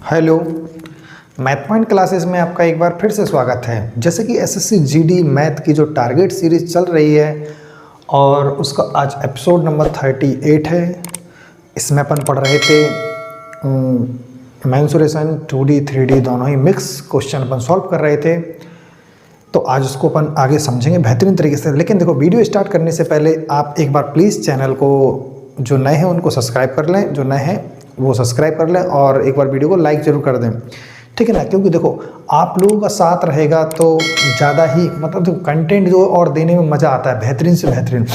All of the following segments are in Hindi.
हेलो, मैथ पॉइंट क्लासेस में आपका एक बार फिर से स्वागत है। जैसे कि एसएससी जीडी मैथ की जो टारगेट सीरीज़ चल रही है और उसका आज एपिसोड नंबर 38 है। इसमें अपन पढ़ रहे थे मेंसुरेशन 2D 3D दोनों ही मिक्स क्वेश्चन अपन सॉल्व कर रहे थे। तो आज उसको अपन आगे समझेंगे बेहतरीन तरीके से। लेकिन देखो, वीडियो स्टार्ट करने से पहले आप एक बार प्लीज़ चैनल को, जो नए हैं उनको सब्सक्राइब कर लें, जो नए हैं वो सब्सक्राइब कर लें और एक बार वीडियो को लाइक ज़रूर कर दें, ठीक है ना। क्योंकि देखो, आप लोगों का साथ रहेगा तो ज़्यादा ही मतलब देखो कंटेंट जो और देने में मज़ा आता है, बेहतरीन से बेहतरीन।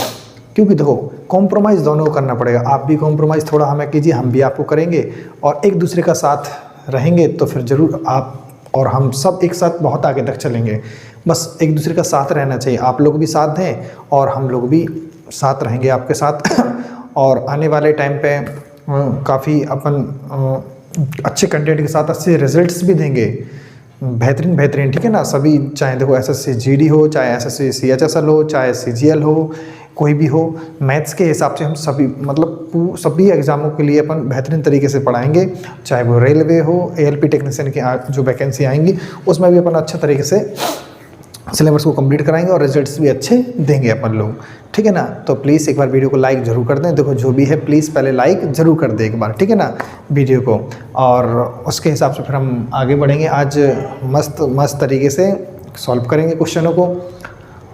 क्योंकि देखो, कॉम्प्रोमाइज़ दोनों को करना पड़ेगा। आप भी कॉम्प्रोमाइज़ थोड़ा हमें कीजिए, हम भी आपको करेंगे और एक दूसरे का साथ रहेंगे तो फिर ज़रूर आप और हम सब एक साथ बहुत आगे तक चलेंगे। बस एक दूसरे का साथ रहना चाहिए। आप लोग भी साथ दें और हम लोग भी साथ रहेंगे आपके साथ और आने वाले टाइम पे काफ़ी अपन अच्छे कंटेंट के साथ अच्छे रिजल्ट्स भी देंगे, बेहतरीन, ठीक है ना। सभी, चाहे देखो एसएससी जीडी हो, चाहे एसएससी सीएचएसएल हो, चाहे सीजीएल हो, कोई भी हो, मैथ्स के हिसाब से हम सभी मतलब सभी एग्ज़ामों के लिए अपन बेहतरीन तरीके से पढ़ाएंगे। चाहे वो रेलवे हो, एएलपी टेक्नीशियन की जो वैकेंसी आएंगी उसमें भी अपन अच्छे तरीके से सिलेबस को कंप्लीट कराएंगे और रिजल्ट्स भी अच्छे देंगे अपन लोग, ठीक है ना। तो प्लीज़ एक बार वीडियो को लाइक ज़रूर कर दें। देखो, जो भी है प्लीज़ पहले लाइक ज़रूर कर दें एक बार, ठीक है ना, वीडियो को। और उसके हिसाब से फिर हम आगे बढ़ेंगे। आज मस्त तरीके से सॉल्व करेंगे क्वेश्चनों को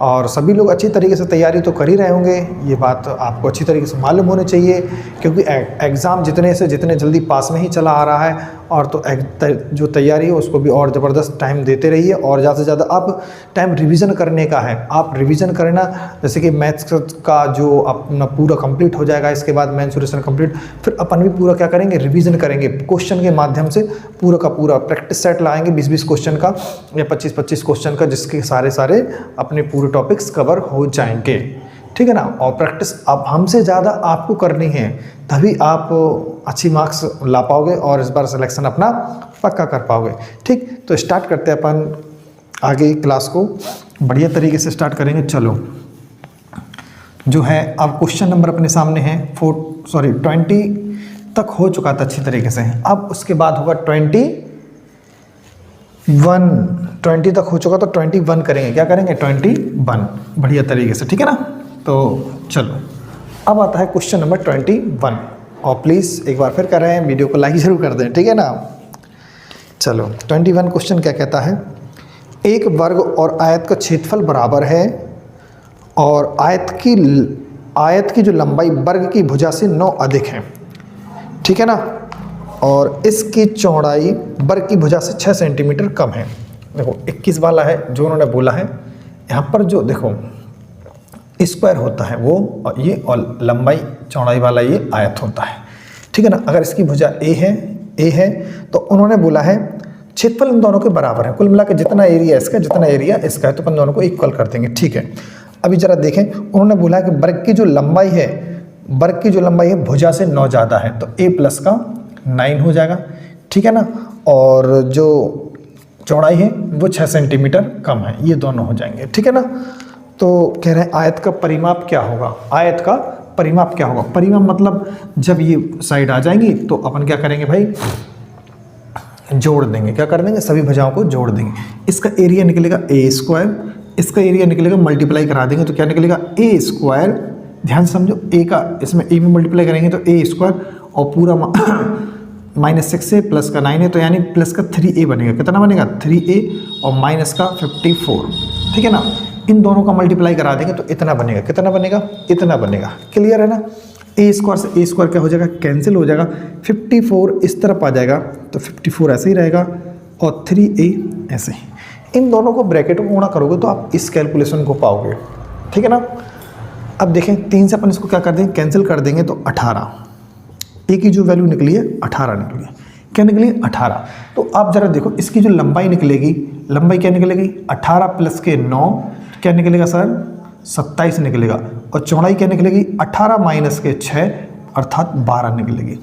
और सभी लोग अच्छी तरीके से तैयारी तो कर ही रहे होंगे। ये बात आपको अच्छी तरीके से मालूम होनी चाहिए क्योंकि एग्ज़ाम जितने जल्दी पास में ही चला आ रहा है और तो जो तैयारी है उसको भी और ज़बरदस्त टाइम देते रहिए और ज़्यादा से ज़्यादा अब टाइम रिवीजन करने का है। आप रिवीजन करना, जैसे कि मैथ्स का जो अपना पूरा कंप्लीट हो जाएगा, इसके बाद मेंसुरेशन कंप्लीट, फिर अपन भी पूरा क्या करेंगे, रिवीजन करेंगे क्वेश्चन के माध्यम से। पूरा का पूरा प्रैक्टिस सेट लाएंगे 20-20 क्वेश्चन का या 25-25 क्वेश्चन का, जिसके सारे अपने पूरे टॉपिक्स कवर हो जाएंगे, ठीक है ना। और प्रैक्टिस अब हमसे ज़्यादा आपको करनी है, तभी आप अच्छी मार्क्स ला पाओगे और इस बार सिलेक्शन अपना पक्का कर पाओगे, ठीक। तो स्टार्ट करते हैं अपन आगे क्लास को, बढ़िया तरीके से स्टार्ट करेंगे। चलो, जो है अब क्वेश्चन नंबर अपने सामने है 20 तक हो चुका था अच्छी तरीके से। अब उसके बाद होगा 20 तक हो चुका तो 21 करेंगे। क्या करेंगे? 21 बढ़िया तरीके से, ठीक है ना। तो चलो, अब आता है क्वेश्चन नंबर 21 और प्लीज़ एक बार फिर कर रहे हैं, वीडियो को लाइक ज़रूर कर दें, ठीक है ना। चलो, 21 क्वेश्चन क्या कहता है, एक वर्ग और आयत का क्षेत्रफल बराबर है और आयत की जो लंबाई वर्ग की भुजा से 9 अधिक है, ठीक है ना, और इसकी चौड़ाई वर्ग की भुजा से 6 सेंटीमीटर कम है। देखो 21 वाला है जो उन्होंने बोला है। यहाँ पर जो देखो स्क्वायर होता है वो और ये, और लंबाई चौड़ाई वाला ये आयत होता है, ठीक है ना। अगर इसकी भुजा ए है तो उन्होंने बोला है क्षेत्रफल इन दोनों के बराबर है। कुल मिला के जितना एरिया इसका जितना एरिया इसका है तो अपन दोनों को इक्वल कर देंगे, ठीक है। अभी जरा देखें, उन्होंने बोला है कि वर्ग की जो लंबाई है भुजा से 9 ज़्यादा है तो a प्लस का 9 हो जाएगा, ठीक है ना। और जो चौड़ाई है वो 6 सेंटीमीटर कम है, ये दोनों हो जाएंगे, ठीक है ना। तो कह रहे हैं आयत का परिमाप क्या होगा। परिमाप मतलब जब ये साइड आ जाएंगी तो अपन क्या करेंगे भाई, जोड़ देंगे। क्या कर देंगे? सभी भुजाओं को जोड़ देंगे। इसका एरिया निकलेगा a², इसका एरिया निकलेगा, मल्टीप्लाई करा देंगे तो क्या निकलेगा a²। ध्यान से समझो, a का इसमें a में मल्टीप्लाई करेंगे तो a² और पूरा -6 से प्लस का 9 है तो यानी प्लस का 3a बनेगा। कितना बनेगा? 3a और माइनस का 54, ठीक है ना। इन दोनों का मल्टीप्लाई करा देंगे तो इतना बनेगा। कितना बनेगा? इतना बनेगा। क्लियर है ना। a² से a² क्या हो जाएगा? कैंसिल हो जाएगा। 54 इस तरफ आ जाएगा तो 54 ऐसे ही रहेगा और 3a ऐसे ही। इन दोनों को ब्रैकेट में गुणा करोगे तो आप इस कैलकुलेशन को पाओगे, ठीक है ना। अब देखें 3 से अपन इसको क्या कर देंगे, कैंसिल कर देंगे तो 18। ए की जो वैल्यू निकली है 18 निकली है। क्या निकली? 18। तो आप जरा देखो, इसकी जो लंबाई निकलेगी, लंबाई क्या निकलेगी? 18 प्लस के 9 क्या निकलेगा सर? 27 निकलेगा। और चौड़ाई क्या निकलेगी? 18 माइनस के 6 अर्थात 12 निकलेगी,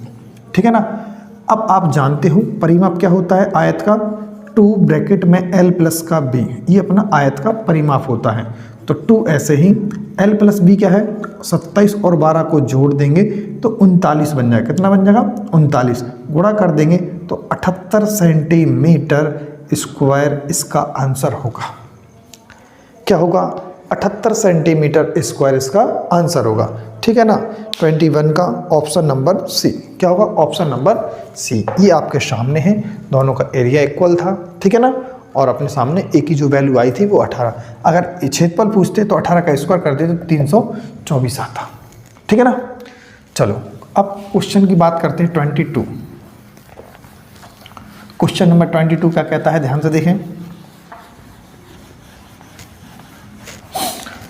ठीक है ना। अब आप जानते हो परिमाप क्या होता है आयत का, 2 ब्रैकेट में l प्लस का b, ये अपना आयत का परिमाप होता है। तो 2 ऐसे ही, l प्लस बी क्या है 27 और 12 को जोड़ देंगे तो 39 बन जाएगा। कितना बन जाएगा 39, गुणा कर देंगे तो 78 सेंटीमीटर स्क्वायर इसका आंसर होगा। क्या होगा 78 सेंटीमीटर स्क्वायर इसका आंसर होगा। ठीक है ना, 21 का ऑप्शन नंबर सी। क्या होगा ऑप्शन नंबर सी। ये आपके सामने है, दोनों का एरिया इक्वल था। ठीक है ना, और अपने सामने एक ही जो वैल्यू आई थी वो 18। अगर क्षेत्रफल पूछते तो 18 का स्क्वायर कर देते तो 324 आता। ठीक है ना, चलो अब क्वेश्चन की बात करते हैं 22। क्वेश्चन नंबर 22 क्या कहता है, ध्यान से देखें।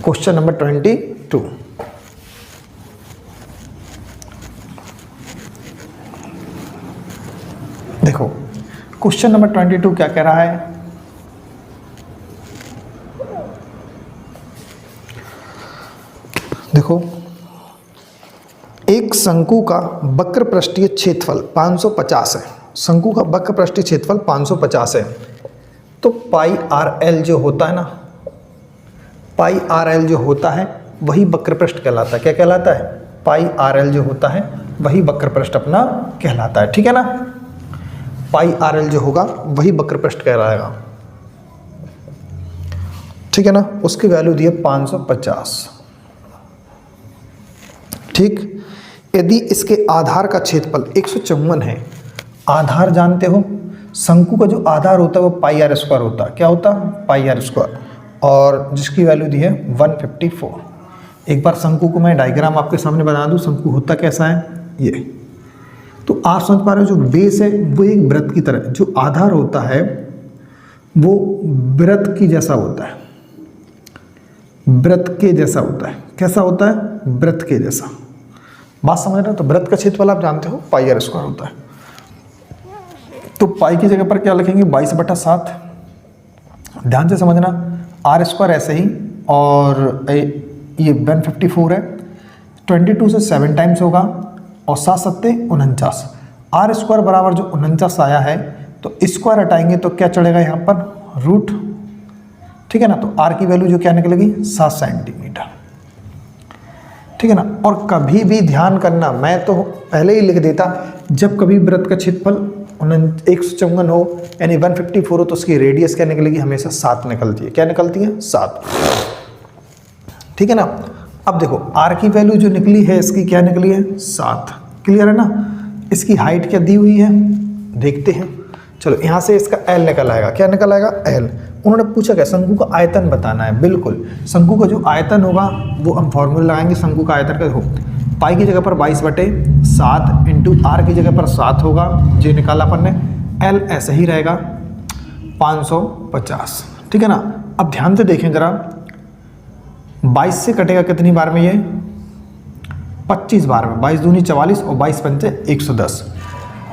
क्वेश्चन नंबर 22, देखो क्वेश्चन नंबर 22 क्या कह रहा है, देखो एक शंकु का वक्र पृष्ठीय क्षेत्रफल 550 है। शंकु का वक्र पृष्ठीय क्षेत्रफल 550 है। तो पाई आर एल जो होता है ना, पाई आर एल जो होता है वही वक्र पृष्ठ कहलाता है। क्या कहलाता है, पाई आर एल जो होता है वही वक्र पृष्ठ अपना कहलाता है। ठीक है ना, पाई आर एल जो होगा वही वक्र पृष्ठ कहलाएगा। ठीक है ना, उसकी वैल्यू दी है 550। ठीक, यदि इसके आधार का क्षेत्रफल 154 है, आधार जानते हो, शंकु का जो आधार होता है वो पाई आर स्क्वायर होता है। क्या होता है, पाई आर स्क्वायर, और जिसकी वैल्यू दी है 154। एक बार शंकु को मैं डायग्राम आपके सामने बना दूं, शंकु होता कैसा है ये, तो आप समझ पा रहे हो। जो बेस है वो एक वृत्त की तरह, जो आधार होता है वो वृत्त की जैसा होता है, वृत्त के जैसा होता है। कैसा होता है, वृत्त के जैसा। बात समझ रहे हो, तो वृत्त का क्षेत्रफल आप जानते हो पाई आर स्क्वायर होता है। तो पाई की जगह पर क्या लिखेंगे 22/7। ध्यान से समझना, आर स्क्वायर ऐसे ही, और ये 154 है, 22 से 7 टाइम्स होगा, और 7 सत्ते 49। आर स्क्वायर बराबर जो 49 आया है, तो स्क्वायर हटाएंगे तो क्या चढ़ेगा यहाँ पर रूट। ठीक है ना, तो आर की वैल्यू जो क्या निकलेगी 7 सेंटीमीटर। ठीक है ना, और कभी भी ध्यान करना, मैं तो पहले ही लिख देता, जब कभी वृत्त का क्षेत्रफल 154 हो यानी 154 हो तो उसकी रेडियस क्या निकलेगी, हमेशा 7 निकलती है। क्या निकलती है 7। ठीक है ना, अब देखो आर की वैल्यू जो निकली है इसकी क्या निकली है 7। क्लियर है ना, इसकी हाइट क्या दी हुई है देखते हैं। चलो यहाँ से इसका एल निकल आएगा। क्या निकल आएगा एल। उन्होंने पूछा क्या, शंकु का आयतन बताना है। बिल्कुल, शंकु का जो आयतन होगा वो हम फॉर्मूला लगाएंगे। शंकु का आयतन का हो, पाई की जगह पर 22/7 इंटू आर की जगह पर 7 होगा, जो निकाला अपन ने। एल ऐसा ही रहेगा 550। ठीक है ना, अब ध्यान से देखें जरा, 22 से कटेगा कितनी बार में, ये 25 बार में। 22 दूनी 44 और 22 पंचे 110,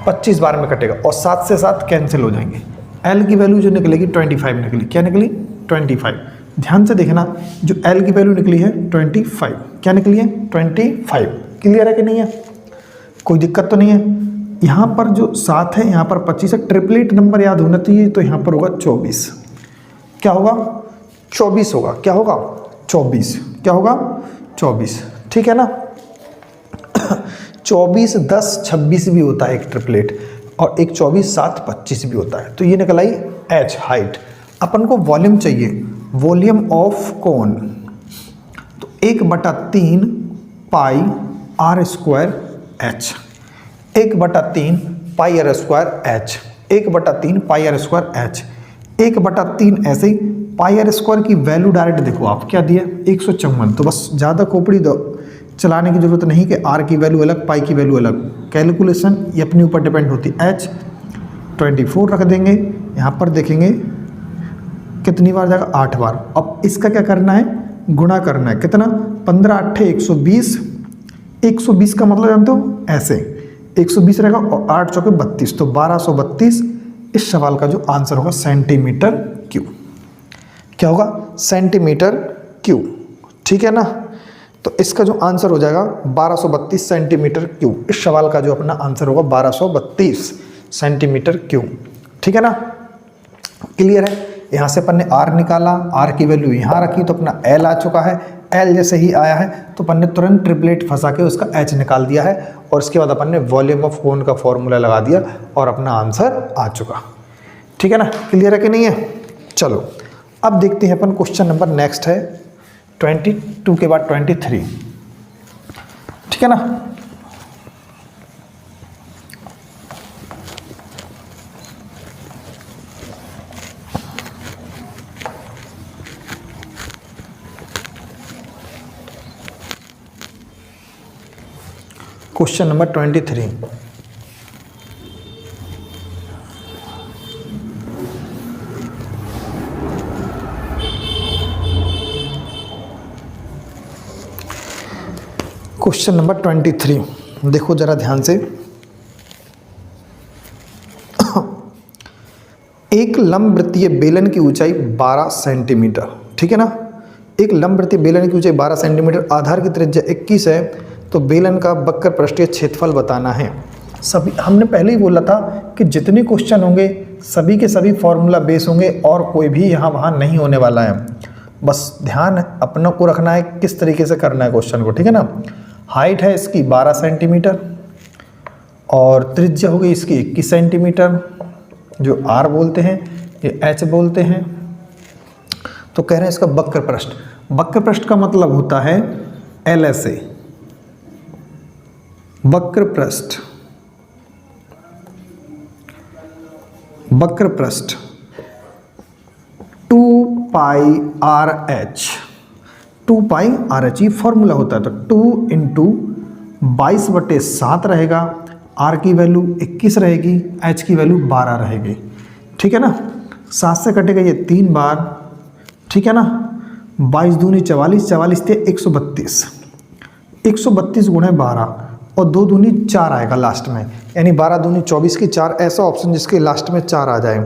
25 बार में कटेगा, और 7 से 7 कैंसिल हो जाएंगे। एल की वैल्यू जो निकलेगी 25 निकली। क्या निकली 25। ध्यान से देखना, जो एल की वैल्यू निकली है 25। क्या निकली है 25। क्लियर है कि नहीं है, कोई दिक्कत तो नहीं है। यहाँ पर जो 7 है, यहाँ पर 25 है, ट्रिपलेट नंबर याद होना चाहिए, तो यहाँ पर होगा 24। क्या होगा 24 होगा। क्या होगा 24। क्या होगा 24। ठीक है ना, 24 10 26 भी होता है एक ट्रिपलेट, और एक 24 7 25 भी होता है। तो ये निकल आई एच हाइट। अपन को वॉल्यूम चाहिए, वॉल्यूम ऑफ कोन, तो 1/3 pi r square h, 1/3 pi r square h, 1/3 pi r square h, 1/3 ऐसे ही पाई आर स्क्वायर की वैल्यू डायरेक्ट देखो आप क्या दिया 154। तो बस ज़्यादा खोपड़ी दो चलाने की जरूरत नहीं कि आर की वैल्यू अलग पाई की वैल्यू अलग, कैलकुलेशन ये अपने ऊपर डिपेंड होती है। एच 24 रख देंगे, यहाँ पर देखेंगे कितनी बार जाएगा 8 बार। अब इसका क्या करना है, गुणा करना है। कितना 15 8 120, 120 का मतलब जानते हो ऐसे 120 रहेगा, और 8 चौके 32, तो 1232 इस सवाल का जो आंसर होगा सेंटीमीटर क्यूब। क्या होगा सेंटीमीटर क्यूब। ठीक है ना, तो इसका जो आंसर हो जाएगा 1232 सेंटीमीटर क्यूब। इस सवाल का जो अपना आंसर होगा 1232 सेंटीमीटर क्यूब। ठीक है ना, क्लियर है। यहाँ से अपन ने r निकाला, r की वैल्यू यहाँ रखी तो अपना l आ चुका है। l जैसे ही आया है तो अपन ने तुरंत ट्रिपलेट फंसा के उसका h निकाल दिया है और इसके बाद अपन ने वॉल्यूम ऑफ कोन का फॉर्मूला लगा दिया और अपना आंसर आ चुका। ठीक है ना, क्लियर है कि नहीं है? चलो अब देखते हैं अपन क्वेश्चन नंबर नेक्स्ट है 22 के बाद 23। ठीक है ना, क्वेश्चन नंबर 23। क्वेश्चन नंबर 23 देखो जरा ध्यान से। एक लंबवृत्तीय बेलन की ऊंचाई 12 सेंटीमीटर। ठीक है ना, एक लंबवृत्तीय बेलन की ऊंचाई 12 सेंटीमीटर, आधार की त्रिज्या 21 है, तो बेलन का वक्र पृष्ठीय क्षेत्रफल बताना है। सभी हमने पहले ही बोला था कि जितने क्वेश्चन होंगे सभी के सभी फॉर्मूला बेस होंगे और कोई भी यहाँ वहाँ नहीं होने वाला है। बस ध्यान अपनों को रखना है किस तरीके से करना है क्वेश्चन को। ठीक है ना, हाइट है इसकी 12 सेंटीमीटर और त्रिज्या हो गई इसकी 21 सेंटीमीटर, जो r बोलते हैं ये h बोलते हैं। तो कह रहे हैं इसका वक्र पृष्ठ, वक्र पृष्ठ का मतलब होता है LSA, वक्र पृष्ठ, वक्र पृष्ठ 2 पाई RH, 2 पाई RH ये फॉर्मूला होता है। तो 2 इंटू 22/7 रहेगा, R की वैल्यू 21 रहेगी, H की वैल्यू 12 रहेगी। ठीक है ना, 7 से कटेगा ये 3 बार। ठीक है ना, 22 दूनी 44, 44 थे 132, 132 गुणे 12 और 2 दूनी 4 आएगा लास्ट में, यानी 12 दूनी 24 की 4, ऐसा ऑप्शन जिसके लास्ट में 4 आ जाए।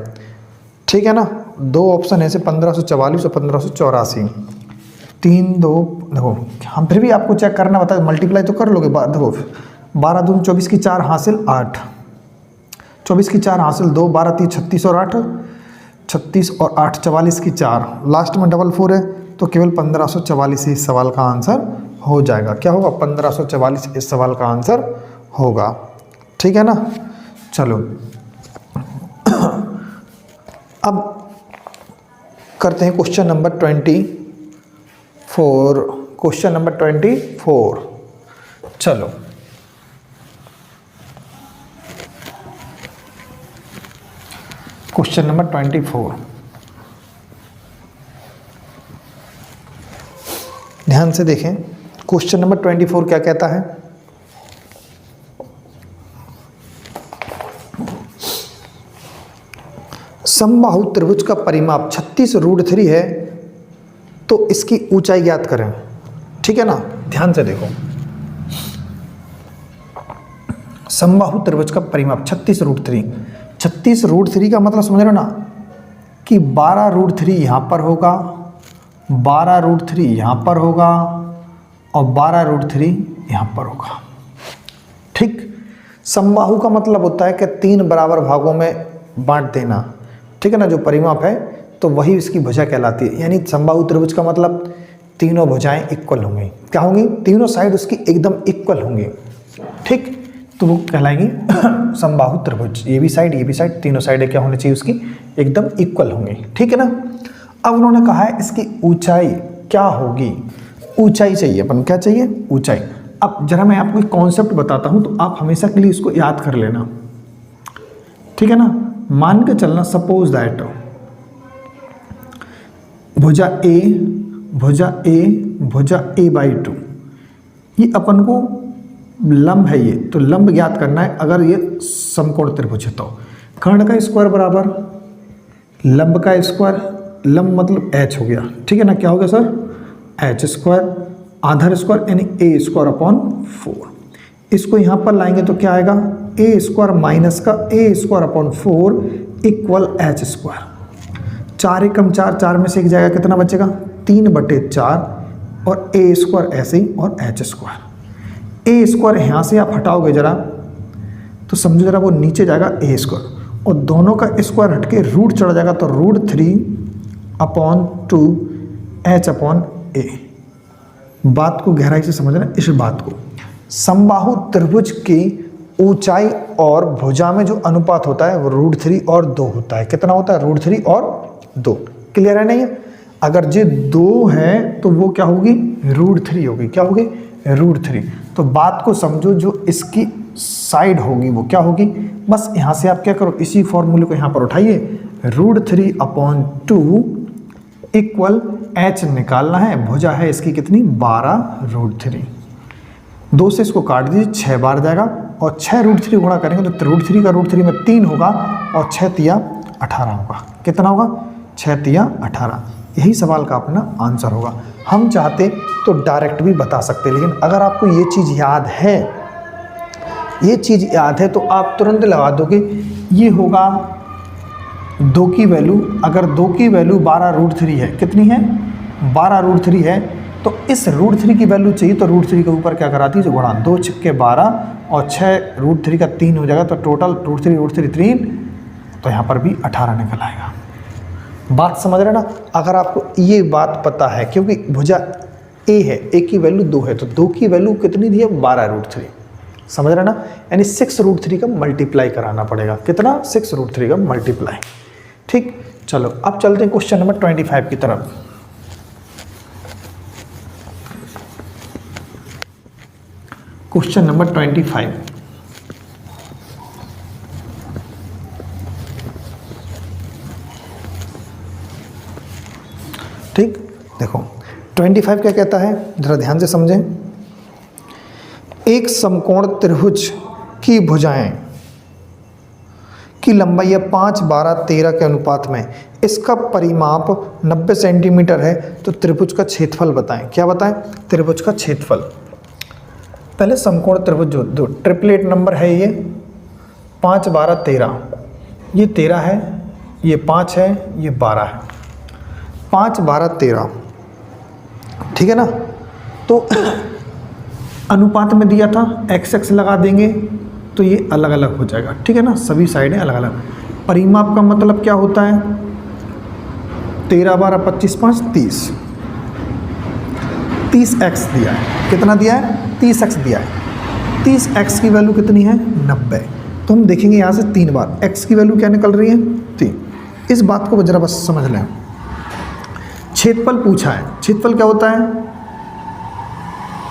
ठीक है ना, दो ऑप्शन ऐसे 1544 और 1584, 3 2 देखो हम फिर भी आपको चेक करना बता, मल्टीप्लाई तो कर लोगे। देखो 12 दूनी 24 की 4 हासिल 8, 24 की 4 हासिल 2, 12 3 36 और 8 36 और 8 44 की 4, लास्ट में 4 है तो केवल 1544 इस सवाल का आंसर हो जाएगा। क्या होगा? 1544 इस सवाल का आंसर होगा। ठीक है ना, चलो अब करते हैं क्वेश्चन नंबर 24। क्वेश्चन नंबर 24 चलो क्वेश्चन नंबर 24 ध्यान से देखें। क्वेश्चन नंबर 24 क्या कहता है? समबाहु त्रिभुज का परिमाप 36√3 है, तो इसकी ऊंचाई ज्ञात करें। ठीक है ना, ध्यान से देखो, समबाहु त्रिभुज का परिमाप 36√3, 36√3 का मतलब समझ रहे हो ना कि 12√3 यहाँ पर होगा, 12√3 यहाँ पर होगा और 12√3 यहाँ पर होगा। ठीक, समबाहु का मतलब होता है कि 3 बराबर भागों में बांट देना। ठीक है ना, जो परिमाप है तो वही इसकी भुजा कहलाती है। यानी समबाहु त्रिभुज का मतलब तीनों भुजाएं इक्वल होंगी। क्या होंगी? तीनों साइड उसकी एकदम इक्वल होंगी। ठीक, तो वो कहलाएंगी समबाहु त्रिभुज। ये भी साइड तीनों साइडें क्या होनी चाहिए उसकी? एकदम इक्वल होंगी। ठीक है ना, अब उन्होंने कहा है इसकी ऊंचाई क्या होगी? ऊंचाई चाहिए अपन, क्या चाहिए? ऊंचाई। अब जरा मैं आपको एक कॉन्सेप्ट बताता हूं तो आप हमेशा के लिए इसको याद कर लेना। ठीक है ना, मान के चलना सपोज दैट भुजा a/2 ये अपन को लंब है, ये तो लंब ज्ञात करना है। अगर ये समकोण त्रिभुज है तो कर्ण का स्क्वायर बराबर लंब का स्क्वायर, लंब मतलब h हो गया। ठीक है ना, क्या हो गया सर? h स्क्वायर, आधार स्क्वायर यानी a²/4। इसको यहाँ पर लाएंगे तो क्या आएगा? a² माइनस का a²/4 इक्वल h²। 4 एकम 4, 4 में से एक जाएगा, कितना बचेगा? 3/4 और a² ऐसे ही और h²। a² यहाँ से आप हटाओगे जरा तो समझो जरा वो नीचे जाएगा a² और दोनों का स्क्वायर हटके रूट चढ़ जाएगा तो √3 अपॉन 2h अपॉन a। बात को गहराई से समझना इस बात को। समबाहु त्रिभुज की ऊंचाई और भुजा में जो अनुपात होता है वो √3 और 2 होता है। कितना होता है? √3 और 2। क्लियर है नहीं है? अगर ये 2 है तो वो क्या होगी? √3 होगी। क्या होगी? √3। तो बात को समझो, जो इसकी साइड होगी वो क्या होगी? बस यहाँ से आप क्या करो, इसी फॉर्मूले को यहाँ पर उठाइए, √3 अपॉन 2 इक्वल h निकालना है। भुजा है इसकी कितनी? 12√3। 2 से इसको काट दीजिए, 6 बार जाएगा और 6 √3 गुणा करेंगे तो √3 का √3 में 3 होगा और 6 तिया 18 होगा। कितना होगा? 6 तिया 18। यही सवाल का अपना आंसर होगा। हम चाहते तो डायरेक्ट भी बता सकते, लेकिन अगर आपको ये चीज़ याद है, ये चीज़ याद है तो आप तुरंत लगा दोगे। ये होगा 2 की वैल्यू, अगर 2 की वैल्यू 12√3 है, कितनी है? 12√3 है, तो इस √3 की वैल्यू चाहिए तो √3 के ऊपर क्या करा दीजिए? गुणा। 2 छक्के 12 और 6 √3 का 3 हो जाएगा, तो टोटल √3 3, तो यहाँ पर भी 18 निकल आएगा। बात समझ रहे ना? अगर आपको ये बात पता है, क्योंकि भुजा a है, a की वैल्यू 2 है, तो 2 की वैल्यू कितनी दी है? 12√3। समझ रहे ना? यानी 6√3 का मल्टीप्लाई कराना पड़ेगा। कितना? 6√3 का मल्टीप्लाई। ठीक, चलो अब चलते हैं क्वेश्चन नंबर 25 की तरफ। Question number 25। ठीक, देखो 25 क्या कहता है, जरा ध्यान से समझें। एक समकोण त्रिभुज की भुजाएं की लंबाई है 5, 12, 13 के अनुपात में। इसका परिमाप 90 सेंटीमीटर है, तो त्रिभुज का क्षेत्रफल बताएं। क्या बताएं? त्रिभुज का क्षेत्रफल। पहले समकोण त्रिभुज जो ट्रिपलेट नंबर है, ये 5, 12, 13, ये 13 है, ये 5 है, ये 12 है। 5, 12, 13, ठीक है ना? तो अनुपात में दिया था, x लगा देंगे तो ये अलग अलग हो जाएगा। ठीक है ना? सभी साइडें अलग अलग। परिमाप का मतलब क्या होता है? 13, 12, 25, 5, 30। 30x दिया है। कितना दिया है? 30x दिया है। 30x की वैल्यू कितनी है? 90। तो हम देखेंगे यहाँ से 3 बार x की वैल्यू क्या निकल रही है? 3। इस बात को जरा बस समझ लें। क्षेत्रफल पूछा है। क्षेत्रफल क्या होता है?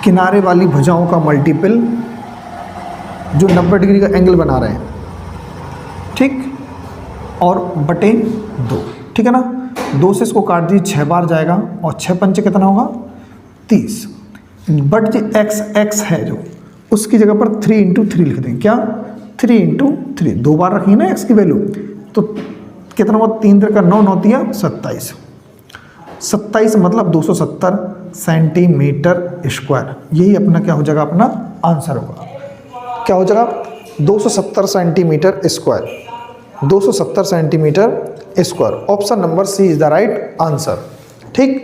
किनारे वाली भुजाओं का मल्टीपल जो 90 डिग्री का एंगल बना रहे हैं, ठीक, और बटे 2। ठीक है ना? 2 से इसको काट दीजिए, 6 बार जाएगा और 6 पंचे कितना होगा? 30। बट जो x है जो, उसकी जगह पर 3 × 3 लिख देंगे। क्या? 3 × 3, 2 बार रखिए ना x की वैल्यू, तो कितना होगा? 3 3 का 9, 9 तिया 27। 27 मतलब 270 सेंटीमीटर स्क्वायर। यही अपना क्या हो जाएगा? अपना आंसर होगा। क्या हो जाएगा? 270 centimetre square. 270 centimetre square. Option number C is the right answer. ठीक,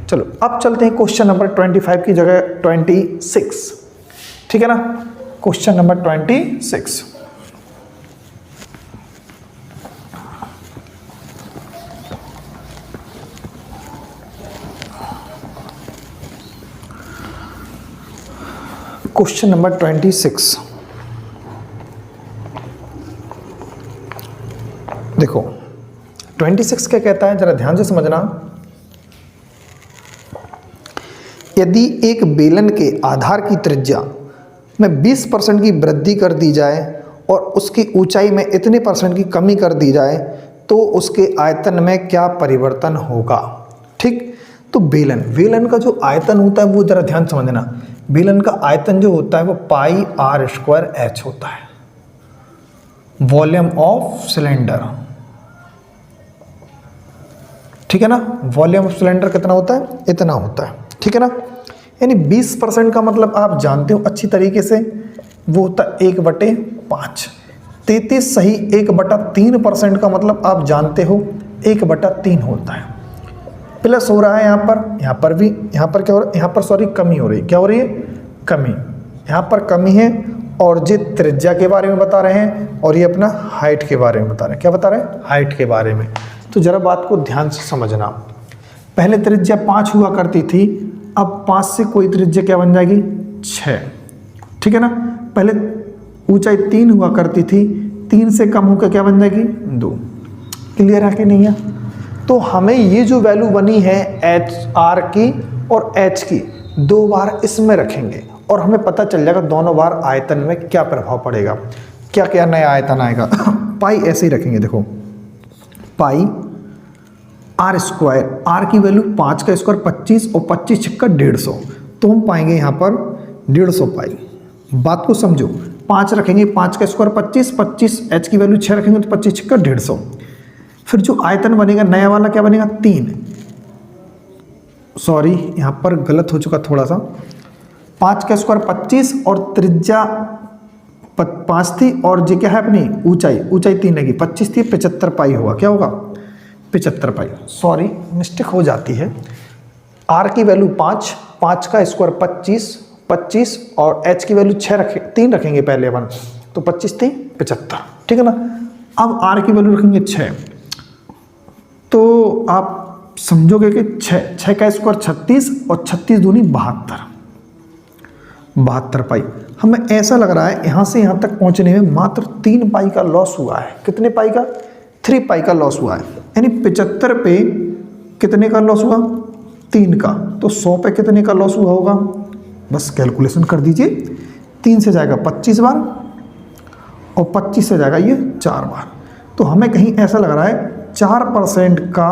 चलो अब चलते हैं क्वेश्चन नंबर 25 की जगह 26। ठीक है ना? Question number 26। Question number 26। देखो 26 क्या कहता है, जरा ध्यान से समझना। यदि एक बेलन के आधार की त्रिज्या में 20% की वृद्धि कर दी जाए और उसकी ऊंचाई में इतने % की कमी कर दी जाए तो उसके आयतन में क्या परिवर्तन होगा? ठीक, तो बेलन का जो आयतन होता है वो जरा ध्यान समझना। बेलन का आयतन जो होता है वो πr² होता है। वॉल्यूम ऑफ सिलेंडर, ठीक है ना? वॉल्यूम ऑफ सिलेंडर कितना होता है? इतना होता है। ठीक है ना? यानी 20% का मतलब आप जानते हो अच्छी तरीके से, वो होता है 1/5। 33 सही 1/3% का मतलब आप जानते हो 1/3 होता है। प्लस हो रहा है यहाँ पर भी, यहाँ पर क्या हो रहा है? यहाँ पर सॉरी कमी हो रही है। क्या हो रही है? कमी। यहाँ पर कमी है और ये त्रिज्या के बारे में बता रहे हैं और ये अपना हाइट के बारे में बता रहे हैं। क्या बता रहे हैं? हाइट के बारे में। तो जरा बात को ध्यान से समझना। पहले त्रिज्या 5 हुआ करती थी, अब 5 से कोई त्रिज्या क्या बन जाएगी, 6, ठीक है ना। पहले ऊंचाई 3 हुआ करती थी, 3 से कम होकर क्या बन जाएगी, 2। क्लियर है कि नहीं है। तो हमें ये जो वैल्यू बनी है एच आर की और एच की, 2 बार इसमें रखेंगे और हमें पता चल जाएगा दोनों बार आयतन में क्या प्रभाव पड़ेगा, क्या क्या नया आयतन आएगा। पाई ऐसे ही रखेंगे, देखो पाई आर स्क्वायर, आर की वैल्यू 5 का स्क्वायर 25 और 25 छक्का 150, तो हम पाएंगे यहाँ पर 150 पाई। बात को समझो, 5 रखेंगे, 5 का स्क्वायर 25, 25 एच की वैल्यू 6 रखेंगे तो 25 छक्का 150। फिर जो आयतन बनेगा नया वाला क्या बनेगा, 3, सॉरी यहाँ पर गलत हो चुका थोड़ा सा, 5 का स्क्वायर 25 और त्रिज्या 5 थी और ये क्या है अपनी ऊंचाई 3 है, 25 थी, 75 पाई होगा, क्या होगा 75 पाई, सॉरी मिस्टेक हो जाती है। आर की वैल्यू 5, 5 का स्क्वायर 25 और एच की वैल्यू 3 रखेंगे पहले अपन, तो 25 थी 75, ठीक है ना। अब आर की वैल्यू रखेंगे 6, तो आप समझोगे कि 6 का स्क्वायर 36 और 36 दूनी 72 पाई। हमें ऐसा लग रहा है यहाँ से यहाँ तक पहुँचने में मात्र 3 पाई का लॉस हुआ है। कितने पाई का, 3 पाई का लॉस हुआ है, यानी 75 पे कितने का लॉस हुआ, 3 का, तो 100 पे कितने का लॉस हुआ होगा, बस कैलकुलेशन कर दीजिए। 3 से जाएगा 25 बार और 25 से जाएगा ये 4 बार, तो हमें कहीं ऐसा लग रहा है 4% का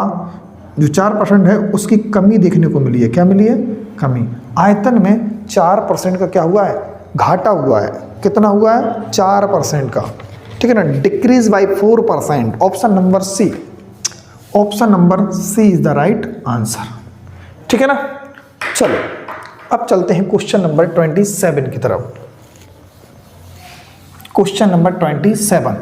जो 4% है उसकी कमी देखने को मिली है। क्या मिली है, कमी। आयतन में 4% का क्या हुआ है, घाटा हुआ है। कितना हुआ है, 4% का, ठीक है ना। Decrease by 4%, option number C, option number C is the right answer, ठीक है ना। चलो अब चलते हैं क्वेश्चन नंबर 27 की तरफ। क्वेश्चन नंबर 27,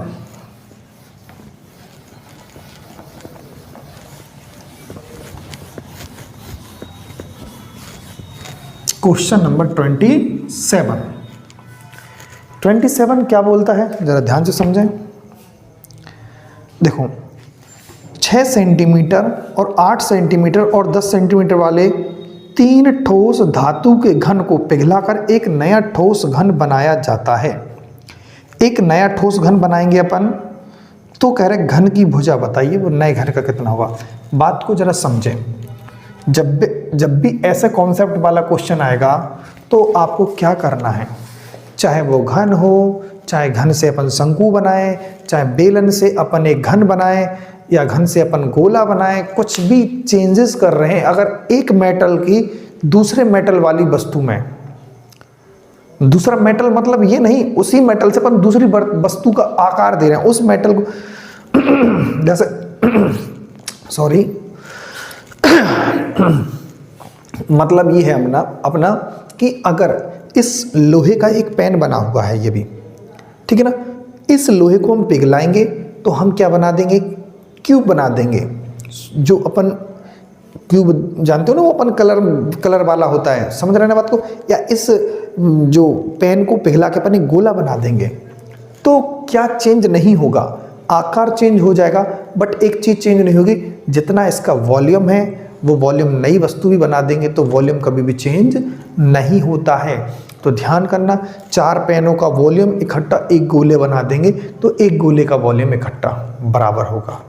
क्वेश्चन नंबर 27 क्या बोलता है, जरा ध्यान से समझें। देखो 6 सेंटीमीटर और 8 सेंटीमीटर और 10 सेंटीमीटर वाले 3 ठोस धातु के घन को पिघलाकर एक नया ठोस घन बनाया जाता है। एक नया ठोस घन बनाएंगे अपन, तो कह रहे घन की भुजा बताइए वो नए घन का कितना होगा। बात को जरा समझें, जब भी ऐसा कॉन्सेप्ट वाला क्वेश्चन आएगा तो आपको क्या करना है, चाहे वो घन हो, चाहे घन से अपन शंकु बनाए, चाहे बेलन से अपन एक घन बनाए या घन से अपन गोला बनाए, कुछ भी चेंजेस कर रहे हैं अगर एक मेटल की दूसरे मेटल वाली वस्तु में, दूसरा मेटल मतलब ये नहीं उसी मेटल से अपन दूसरी वस्तु का आकार दे रहे हैं उस मेटल को जैसे सॉरी मतलब ये है अपना कि अगर इस लोहे का एक पेन बना हुआ है ये भी, ठीक है ना, इस लोहे को हम पिघलाएंगे तो हम क्या बना देंगे, क्यूब बना देंगे। जो अपन क्यूब जानते हो ना, वो अपन कलर वाला होता है, समझ रहे हैं ना बात को। या इस जो पेन को पिघला के अपन एक गोला बना देंगे तो क्या चेंज नहीं होगा, आकार चेंज हो जाएगा, बट एक चीज़ चेंज नहीं होगी, जितना इसका वॉल्यूम है वो वॉल्यूम नई वस्तु भी बना देंगे तो वॉल्यूम कभी भी चेंज नहीं होता है। तो ध्यान करना, 4 पेनों का वॉल्यूम इकट्ठा एक गोले बना देंगे तो एक गोले का वॉल्यूम इकट्ठा बराबर होगा।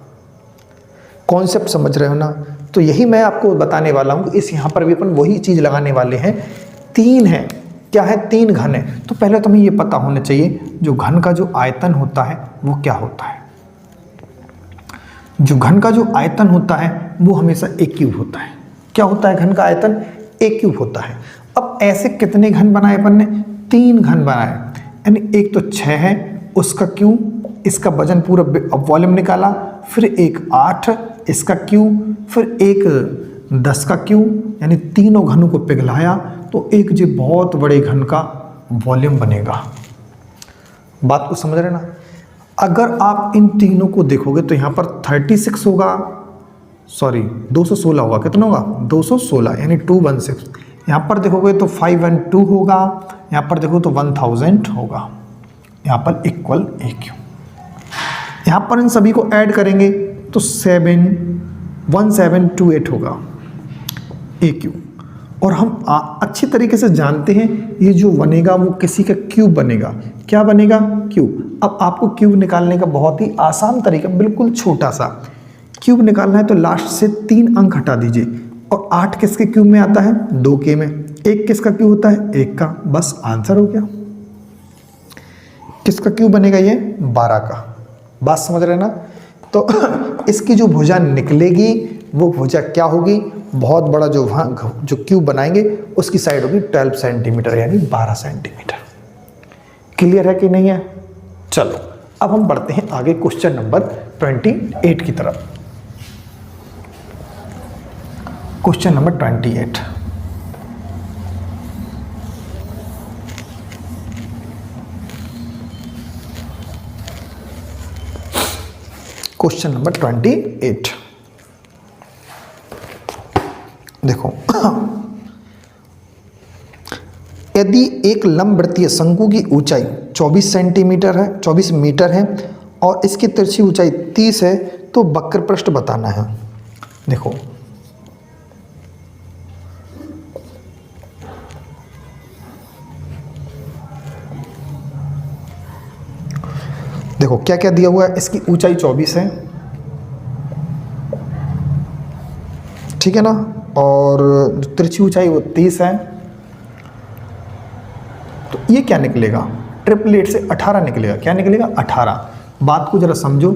कॉन्सेप्ट समझ रहे हो ना। तो यही मैं आपको बताने वाला हूँ। इस यहाँ पर भी अपन वही चीज़ लगाने वाले हैं। 3 है, क्या है, 3 घन है। तो पहले तुम्हें ये पता होना चाहिए जो घन का जो आयतन होता है वो क्या होता है। जो घन का जो आयतन होता है वो हमेशा एक क्यूब होता है। क्या होता है घन का आयतन, एक क्यूब होता है। अब ऐसे कितने घन बनाए अपन ने, 3 घन बनाए, यानी एक तो 6 है उसका क्यूब, इसका वजन पूरा वॉल्यूम निकाला, फिर एक 8 इसका क्यूब, फिर एक 10 का क्यूब, यानी तीनों घनों को पिघलाया तो एक जो बहुत बड़े घन का वॉल्यूम बनेगा। बात को समझ रहे ना। अगर आप इन तीनों को देखोगे तो यहाँ पर 36 होगा, सॉरी 216 होगा, कितना होगा 216, यानी 216। यहाँ पर देखोगे तो 512 होगा, यहाँ पर देखो तो 1000 होगा, यहाँ पर इक्वल ए क्यू। यहाँ पर इन सभी को ऐड करेंगे तो 1728 होगा AQ। और हम अच्छी तरीके से जानते हैं ये जो बनेगा वो किसी का क्यूब बनेगा। क्या बनेगा? क्यूब। अब आपको क्यूब निकालने का बहुत ही आसान तरीका, बिल्कुल छोटा सा क्यूब निकालना है तो लास्ट से 3 अंक हटा दीजिए। और 8 किसके क्यूब में आता है? 2K में। 1 किसका क्यूब होता है? 1 का। बस आंसर हो गया। किसका क्यूब बनेगा? ये 12 का। बात समझ रहे ना? तो इसकी जो भुजा निकलेगी वो भुजा क्या होगी? बहुत बड़ा जो क्यूब बनाएंगे उसकी साइड होगी 12 सेंटीमीटर यानी 12 सेंटीमीटर। क्लियर है कि नहीं है? चलो अब हम बढ़ते हैं आगे क्वेश्चन नंबर 28 की तरफ। Question number 28। क्वेश्चन नंबर 28 देखो। यदि एक लंबवृत्तीय शंकु की ऊंचाई 24 सेंटीमीटर है, 24 मीटर है और इसकी तिरछी ऊंचाई 30 है तो वक्र पृष्ठ बताना है। देखो देखो क्या क्या दिया हुआ है। इसकी ऊंचाई 24 है, ठीक है ना, और जो तिरछी ऊंचाई वो 30 है। तो ये क्या निकलेगा? ट्रिपलेट से 18 निकलेगा। क्या निकलेगा? 18। बात को जरा समझो।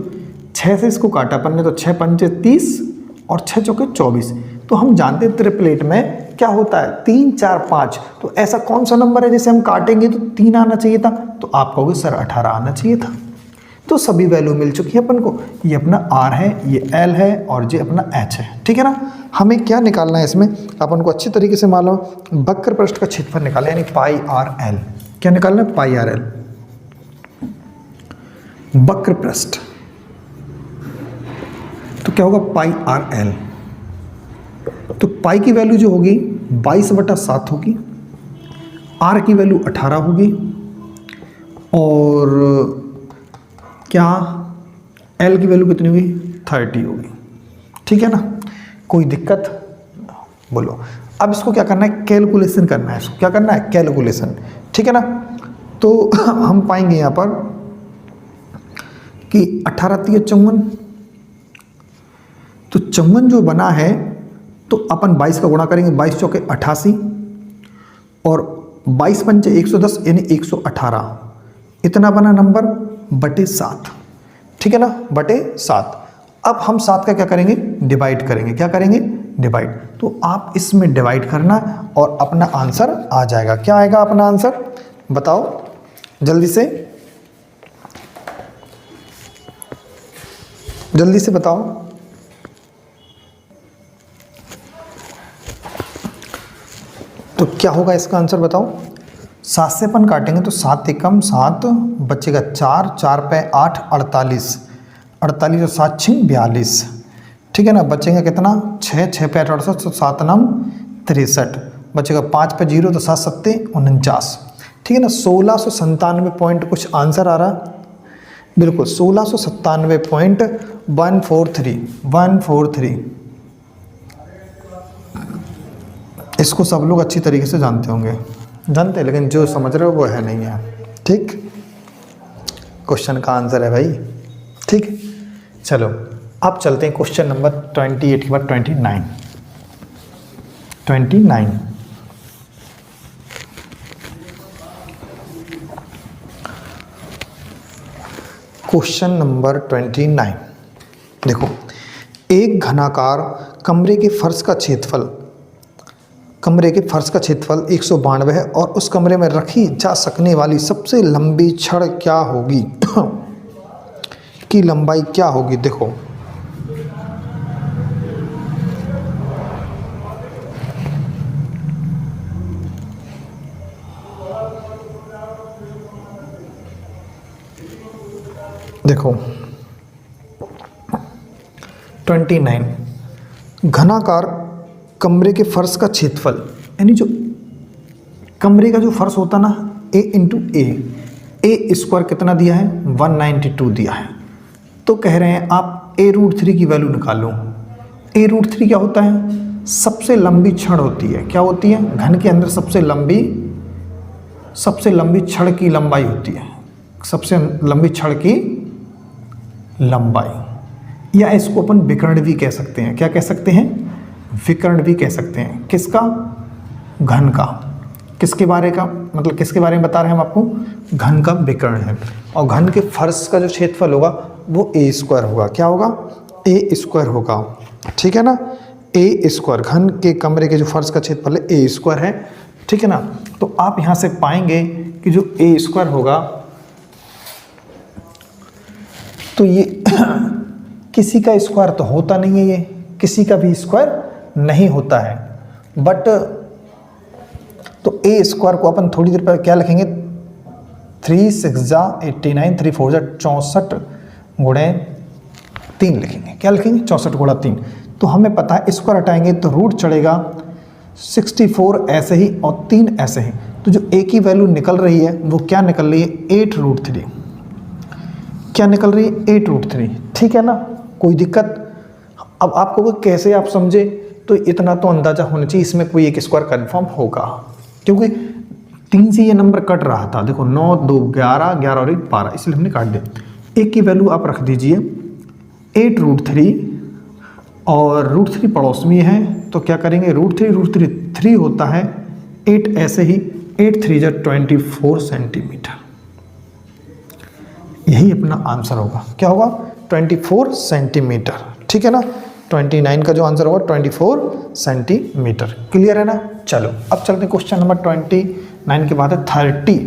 6 से इसको काटा अपन ने तो 6 पंचे 30 और 6 चौके 24। तो हम जानते हैं ट्रिपलेट में क्या होता है? 3 4 5। तो ऐसा कौन सा नंबर है जिसे हम काटेंगे तो 3 आना चाहिए था? तो आप कहोगे सर 18 आना चाहिए था। तो सभी वैल्यू मिल चुकी है अपन को। ये अपना R है, ये L है और ये अपना H है, ठीक है ना। हमें क्या निकालना है इसमें? अपन को अच्छी तरीके से मालूम, वक्र पृष्ठ का क्षेत्रफल निकालना है यानी पाई RL। क्या निकालना है? पाई RL। वक्र पृष्ठ तो क्या होगा? पाई RL। तो पाई की वैल्यू जो होगी 22/7 होगी, R की वैल्यू 18 होगी और क्या L की वैल्यू कितनी होगी? 30 होगी, ठीक है ना। कोई दिक्कत? बोलो। अब इसको क्या करना है? कैलकुलेशन करना है। इसको क्या करना है? कैलकुलेशन, ठीक है ना। तो हम पाएंगे यहाँ पर कि 18 × 54, तो 54 जो बना है तो अपन 22 का गुणा करेंगे। 22 चौके 88 और 22 पंचे 110 यानी 118। इतना बना नंबर बटे 7, ठीक है ना, बटे 7। अब हम 7 का क्या करेंगे? डिवाइड करेंगे। क्या करेंगे? डिवाइड। तो आप इसमें डिवाइड करना और अपना आंसर आ जाएगा। क्या आएगा अपना आंसर? बताओ जल्दी से, जल्दी से बताओ। तो क्या होगा इसका आंसर? बताओ। 7 से अपन काटेंगे तो 7 एकम 7 बचेगा 4, 4 पे 8 48, 48 और 7 6 42, ठीक है ना। बचेगा कितना? 6, 6 पे 8 68 तो 7 9 63, बचेगा 5 पे 0 तो 7 7 49, ठीक है ना। 1697 पॉइंट कुछ आंसर आ रहा, बिल्कुल 1697.143। इसको सब लोग अच्छी तरीके से जानते होंगे, जानते हैं, लेकिन जो समझ रहे हो वो है नहीं है, ठीक। क्वेश्चन का आंसर है भाई, ठीक। चलो अब चलते हैं क्वेश्चन नंबर 28 के बाद 29। क्वेश्चन नंबर 29 देखो। एक घनाकार कमरे के फर्श का क्षेत्रफल 192 है और उस कमरे में रखी जा सकने वाली सबसे लंबी छड़ क्या होगी? की लंबाई क्या होगी? देखो देखो 29 घनाकार कमरे के फर्श का क्षेत्रफल, यानी जो कमरे का जो फर्श होता ना, a इंटू ए स्क्वायर कितना दिया है? 192 दिया है। तो कह रहे हैं आप a√3 की वैल्यू निकालो। a√3 क्या होता है? सबसे लंबी छड़ होती है। क्या होती है? घन के अंदर सबसे लंबी छड़ की लंबाई होती है, सबसे लंबी छड़ की लंबाई। या इसको अपन विकर्ण भी कह सकते हैं। क्या कह सकते हैं? विकर्ण भी कह सकते हैं। किसका? घन का। किसके बारे का, मतलब किसके बारे में बता रहे हैं हम आपको? घन का विकर्ण है। और घन के फर्श का जो क्षेत्रफल होगा वो a² होगा। क्या होगा? a² होगा। ठीक है ना, a²। घन के कमरे के जो फर्श का क्षेत्रफल है a² है। ठीक है ना, तो आप यहाँ से पाएंगे कि जो a² होगा तो ये किसी का स्क्वायर तो होता नहीं है, ये किसी का भी स्क्वायर नहीं होता है। बट तो a² को अपन थोड़ी देर पर क्या लिखेंगे? 3 6 जा 89, 3 4 जा 64 गुणे 3 लिखेंगे। क्या लिखेंगे? 64 गुणा 3। तो हमें पता है स्क्वायर हटाएंगे तो रूट चढ़ेगा 64 ऐसे ही और 3 ऐसे ही। तो जो a की वैल्यू निकल रही है वो क्या निकल रही है? 8√3। क्या निकल रही है? 8√3। ठीक है ना, कोई दिक्कत? अब आपको कैसे आप समझे, तो इतना तो अंदाजा होना चाहिए इसमें कोई एक स्क्वायर कन्फर्म होगा, क्योंकि 3 से ये नंबर कट रहा था। देखो 9 2 11, 11 और 1 12, इसलिए हमने काट दिया। एक की वैल्यू आप रख दीजिए 8√3 और √3 पड़ोस में है, तो क्या करेंगे? √3 3 होता है, 8 ऐसे ही, 8 3 जा 24 सेंटीमीटर। यही अपना आंसर होगा। क्या होगा? 24 सेंटीमीटर। ठीक है ना, 29 का जो आंसर होगा 24 सेंटीमीटर। क्लियर है ना? चलो अब चलते हैं क्वेश्चन नंबर 29 के बाद है 30।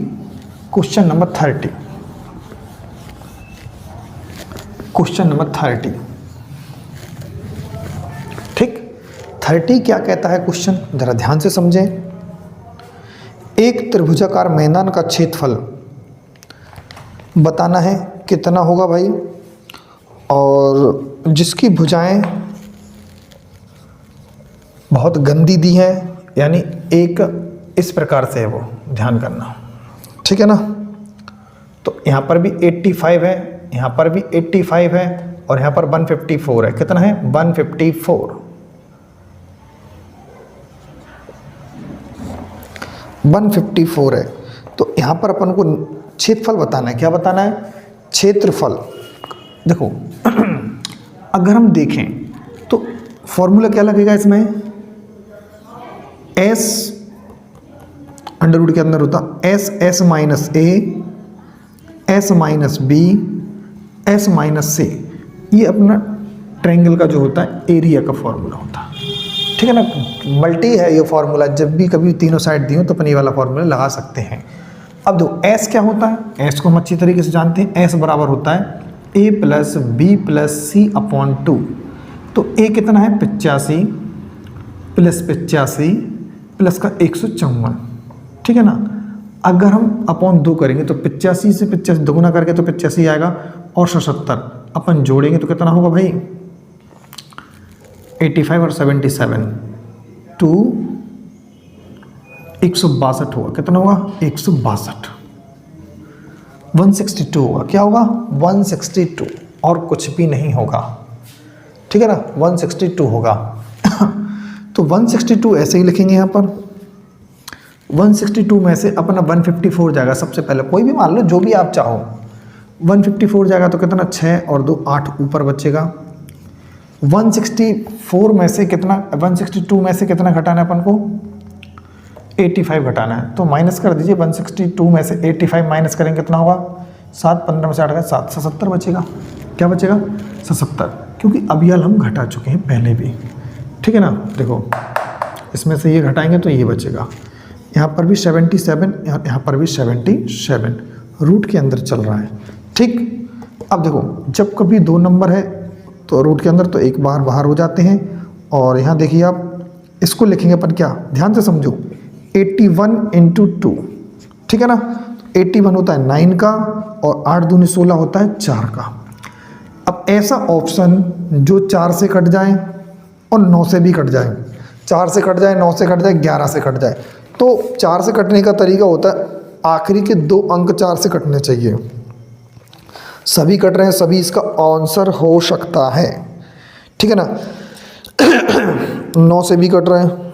Question number 30। Question number 30। ठीक, 30 क्या कहता है क्वेश्चन, जरा ध्यान से समझें। एक त्रिभुजाकार मैदान का क्षेत्रफल बताना है कितना होगा भाई, और जिसकी भुजाएं बहुत गंदी दी हैं, यानी एक इस प्रकार से है, वो ध्यान करना। ठीक है ना, तो यहाँ पर भी 85 है, यहाँ पर भी 85 है और यहाँ पर 154 है। कितना है? 154। 154 है। तो यहाँ पर अपन को क्षेत्रफल बताना है। क्या बताना है? क्षेत्रफल। देखो अगर हम देखें तो फॉर्मूला क्या लगेगा इसमें? s अंडर रूट के अंदर होता s minus a, s minus b, s minus c। ये अपना ट्रायंगल का जो होता है एरिया का फॉर्मूला होता है। ठीक है ना, मल्टी है ये फॉर्मूला। जब भी कभी तीनों साइड दी हो तो अपन ये वाला फॉर्मूला लगा सकते हैं। अब दो s क्या होता है? s को हम अच्छी तरीके से जानते हैं। s बराबर होता है a plus B plus C upon 2। तो a कितना है? 85 प्लस 85 प्लस का 154। ठीक है ना, अगर हम अपॉन 2 करेंगे तो 85 से 85 दोगुना करके तो 85 आएगा और 77 अपन जोड़ेंगे तो कितना होगा भाई? 85 और 77 टू 162 होगा। कितना होगा? 162। 162 होगा। क्या होगा? 162 और कुछ भी नहीं होगा। ठीक है ना, 162 होगा। तो 162 ऐसे ही लिखेंगे यहाँ पर। 162 में से अपना 154 जाएगा सबसे पहले, कोई भी मान लो जो भी आप चाहो। 154 जाएगा तो कितना? 6 और 2 8 ऊपर बचेगा। 164 में से कितना, 162 में से कितना घटाना है अपन को? 85 घटाना है। तो माइनस कर दीजिए, 162 में से 85 माइनस करेंगे कितना होगा? 7 15 में से 8 गया 7, 77 बचेगा। क्या बचेगा? 77, क्योंकि अभियल हम घटा चुके हैं पहले भी। ठीक है ना, देखो इसमें से ये घटाएंगे तो ये बचेगा। यहाँ पर भी 77, यहाँ पर भी 77, रूट के अंदर चल रहा है। ठीक, अब देखो जब कभी 2 नंबर है तो रूट के अंदर तो एक बार बाहर हो जाते हैं। और यहाँ देखिए आप इसको लिखेंगे अपन क्या, ध्यान से समझो, 81 इंटू 2। ठीक है ना, 81 होता है 9 का और 8 दूनी 16 होता है 4 का। अब ऐसा ऑप्शन जो 4 से कट जाए और 9 से भी कट जाए, 4 से कट जाए, 9 से कट जाए, 11 से कट जाए। तो 4 से कटने का तरीका होता है आखिरी के 2 अंक 4 से कटने चाहिए। सभी कट रहे हैं, सभी इसका आंसर हो सकता है, ठीक है ना। 9 से भी कट रहे हैं,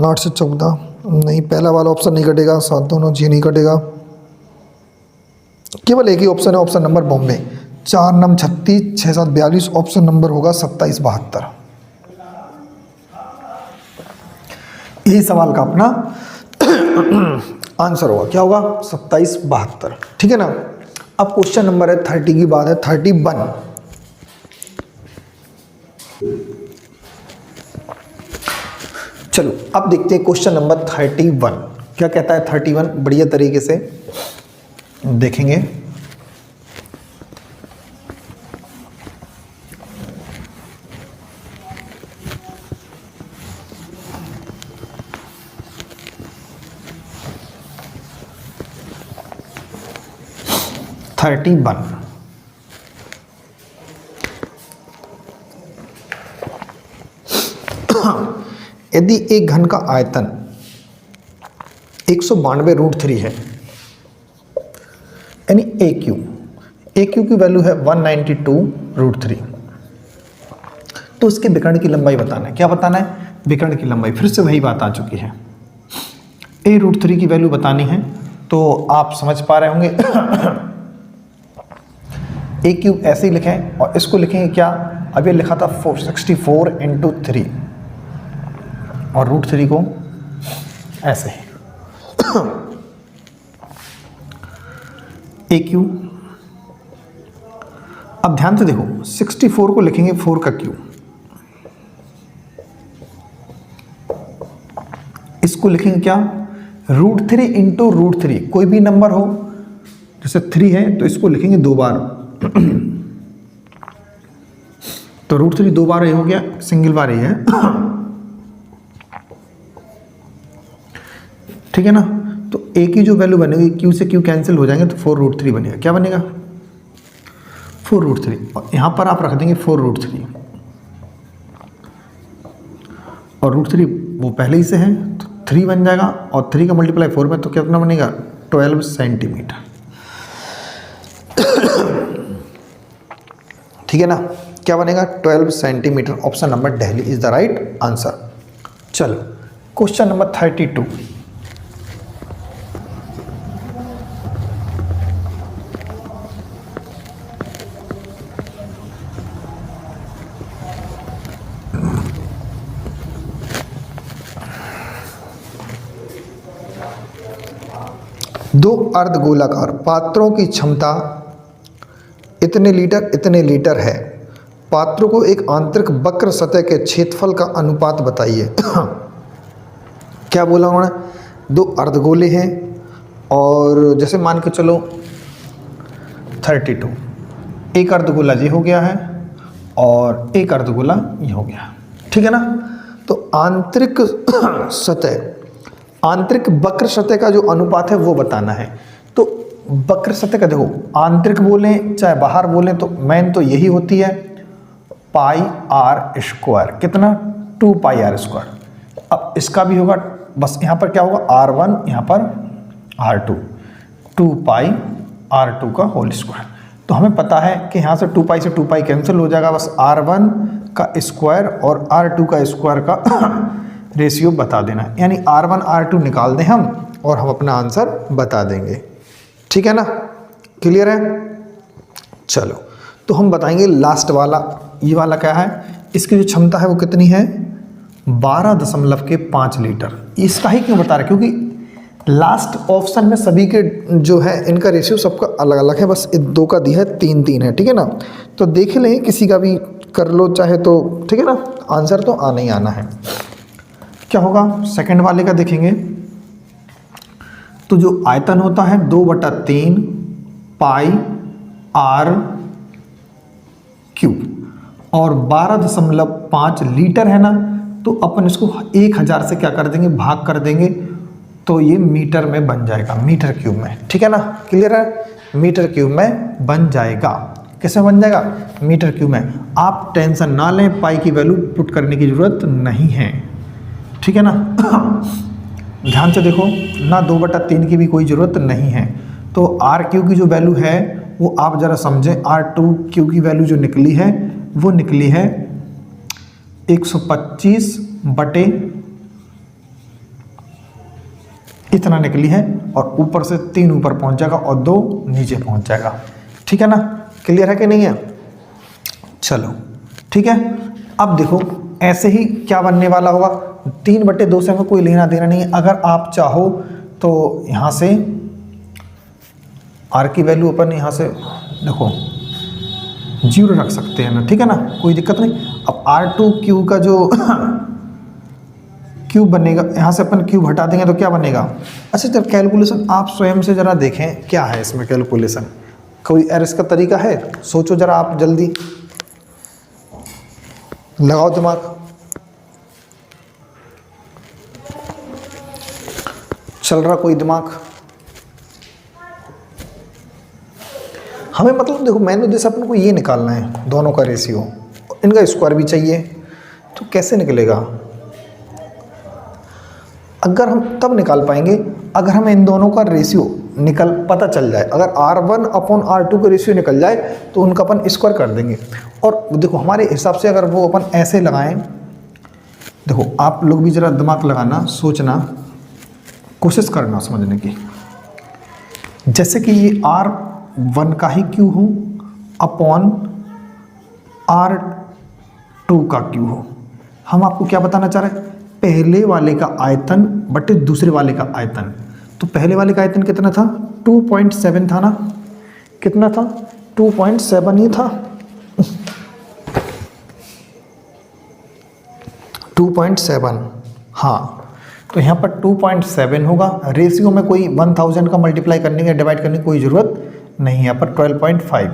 8 से 14 नहीं, पहला वाला ऑप्शन नहीं कटेगा, 7 2 9 जी नहीं कटेगा, केवल एक ही ऑप्शन है, option number Bombay. 4 9 36, 6 7 42, option number होगा 27 72। यही सवाल का अपना आंसर होगा, क्या होगा 27 72, ठीक है ना। अब क्वेश्चन नंबर है 30 की बात है, 31। चलो अब देखते हैं क्वेश्चन नंबर 31 क्या कहता है। 31 बढ़िया तरीके से देखेंगे। यदि एक घन का आयतन 192√3 है, यानी ए क्यू की वैल्यू है 192√3, तो उसके विकर्ण की लंबाई बताना है। क्या बताना है? विकर्ण की लंबाई। फिर से वही बात आ चुकी है, a√3 की वैल्यू बतानी है। तो आप समझ पा रहे होंगे ए क्यूब ऐसे ही लिखें और इसको लिखेंगे क्या, अब ये लिखा था 464 × 3 और √3 को ऐसे ही ए क्यूब। अब ध्यान से देखो, 64 को लिखेंगे 4 का क्यूब, इसको लिखेंगे क्या, √3 × √3। कोई भी नंबर हो, जैसे 3 है तो इसको लिखेंगे 2 बार तो √3 2 बार ये हो गया, सिंगल बार ये है, ठीक है ना। तो ए की जो वैल्यू बनेगी, क्यू से क्यू कैंसिल हो जाएंगे तो 4√3 बनेगा। क्या बनेगा? 4√3। और यहां पर आप रख देंगे 4√3 और √3 वो पहले ही से है तो 3 बन जाएगा, और 3 का मल्टीप्लाई 4 में तो कितना बनेगा, 12 सेंटीमीटर, ठीक है ना। क्या बनेगा? 12 centimetre. Option number Delhi is the right answer. चलो क्वेश्चन नंबर 32। दो अर्धगोलाकार पात्रों की क्षमता इतने लीटर है। पात्रों को एक आंतरिक वक्र सतह के क्षेत्रफल का अनुपात बताइए। क्या बोला उन्होंने? 2 अर्धगोले हैं और जैसे मान के चलो 32, एक अर्धगोला ये हो गया है और एक अर्धगोला ये हो गया, ठीक है ना। तो आंतरिक वक्र सतह का जो अनुपात है वो बताना है। तो वक्र सतह का देखो, आंतरिक बोले चाहे बाहर बोले तो मेन तो यही होती है πr²। कितना? 2πr²। अब इसका भी होगा, बस यहाँ पर क्या होगा, r1 यहाँ पर r2, 2πr² का होल स्क्वायर। तो हमें पता है कि यहाँ से 2π से 2π कैंसिल हो जाएगा, बस r1 का स्क्वायर और r2 का स्क्वायर का रेशियो बता देना, यानी r1 r2 निकाल दें हम और हम अपना आंसर बता देंगे, ठीक है ना। क्लियर है? चलो तो हम बताएंगे लास्ट वाला, ये वाला क्या है, इसकी जो क्षमता है वो कितनी है, 12.5 लीटर। इसका ही क्यों बता रहे, क्योंकि लास्ट ऑप्शन में सभी के जो है इनका रेशियो सबका अलग अलग है, बस 2 का दिया है 3 है, ठीक है ना। तो देख लें, किसी का भी कर लो चाहे तो, ठीक है ना, आंसर तो आना ही आना है। क्या होगा सेकंड वाले का देखेंगे तो जो आयतन होता है 2/3 πr³ और 12.5 लीटर है ना, तो अपन इसको 1000 से क्या कर देंगे, भाग कर देंगे, तो ये मीटर में बन जाएगा, मीटर क्यूब में, ठीक है ना। क्लियर है? मीटर क्यूब में बन जाएगा। कैसे बन जाएगा? मीटर क्यूब में। आप टेंशन ना लें, पाई की वैल्यू पुट करने की जरूरत नहीं है, ठीक है ना। ध्यान से देखो ना, 2/3 की भी कोई ज़रूरत नहीं है। तो r³ की जो वैल्यू है वो आप ज़रा समझें। R2Q की वैल्यू जो निकली है वो निकली है 125 बटे इतना निकली है, और ऊपर से 3 ऊपर पहुंच जाएगा और 2 नीचे पहुंच जाएगा। ठीक है ना, क्लियर है कि नहीं है? चलो ठीक है। अब देखो ऐसे ही क्या बनने वाला होगा, 3/2 से हमें कोई लेना देना नहीं है। अगर आप चाहो तो यहाँ से R की वैल्यू अपन यहाँ से देखो 0 रख सकते हैं ना, ठीक है ना, कोई दिक्कत नहीं। अब R2Q का जो क्यूब बनेगा, यहाँ से अपन क्यूब हटा देंगे तो क्या बनेगा। अच्छा जब कैलकुलेशन आप स्वयं से ज़रा देखें क्या है इसमें कैलकुलेशन, कोई एरर का तरीका है, सोचो ज़रा आप, जल्दी लगाओ दिमाग। चल रहा कोई दिमाग? हमें मतलब देखो मैंने जैसे अपन को ये निकालना है दोनों का रेशियो, इनका स्क्वायर भी चाहिए, तो कैसे निकलेगा? अगर हम तब निकाल पाएंगे अगर हमें इन दोनों का रेशियो पता चल जाए। अगर R1/R2 का रेशियो निकल जाए तो उनका अपन स्क्वायर कर देंगे। और देखो हमारे हिसाब से अगर वो अपन ऐसे लगाएं, देखो आप लोग भी ज़रा दिमाग लगाना, सोचना, कोशिश करना समझने की। जैसे कि ये R1 का ही क्यू हो अपॉन R2 का क्यू हो, हम आपको क्या बताना चाह रहे हैं, पहले वाले का आयतन बटे दूसरे वाले का आयतन। तो पहले वाले का आयतन कितना था, 2.7 था ना, कितना था, 2.7 ही था 2.7। हाँ तो यहाँ पर 2.7 होगा। रेशियो में कोई 1000 का मल्टीप्लाई करने के डिवाइड करने की कोई ज़रूरत नहीं है। यहाँ पर 12.5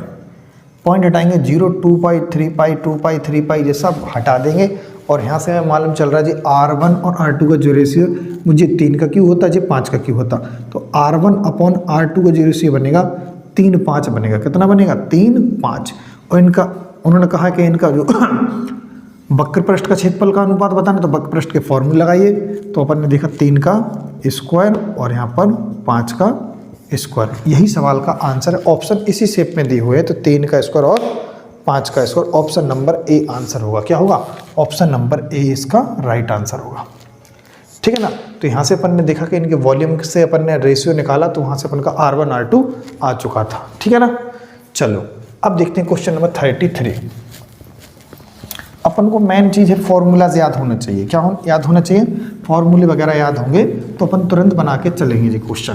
पॉइंट हटाएंगे, 0, 2 पाई, 3 पाई, 2 पाई, 3 पाई, ये सब हटा देंगे। और यहाँ से हमें मालूम चल रहा है जी R1 और R2 का जो रेशियो, मुझे 3 का क्यों होता, जी 5 का क्यों होता। तो R1/R2 का जो रेशियो बनेगा 3:5 बनेगा। कितना बनेगा, 3:5। और इनका उन्होंने कहा कि इनका जो वक्र पृष्ठ का क्षेत्रफल का अनुपात बताना, तो वक्र पृष्ठ के फॉर्मूला लगाइए। तो अपन ने देखा 3 का स्क्वायर और यहाँ पर 5 का स्क्वायर। यही सवाल का आंसर है। ऑप्शन इसी शेप में दिए हुए हैं, तो 3 का स्क्वायर और 5 का square. Option number A answer होगा। क्या होगा, ऑप्शन नंबर ए इसका राइट आंसर होगा। ठीक है ना। तो यहाँ से अपन ने देखा कि इनके वॉल्यूम से अपन ने रेशियो निकाला, तो वहाँ से अपन का R1 R2 आ चुका था। ठीक है ना। चलो अब देखते हैं क्वेश्चन नंबर 33। अपन को मेन चीज़ है फॉर्मूलाज याद होना चाहिए। क्या याद होना चाहिए, फॉर्मूले वगैरह याद होंगे तो अपन तुरंत बना के चलेंगे जी क्वेश्चन।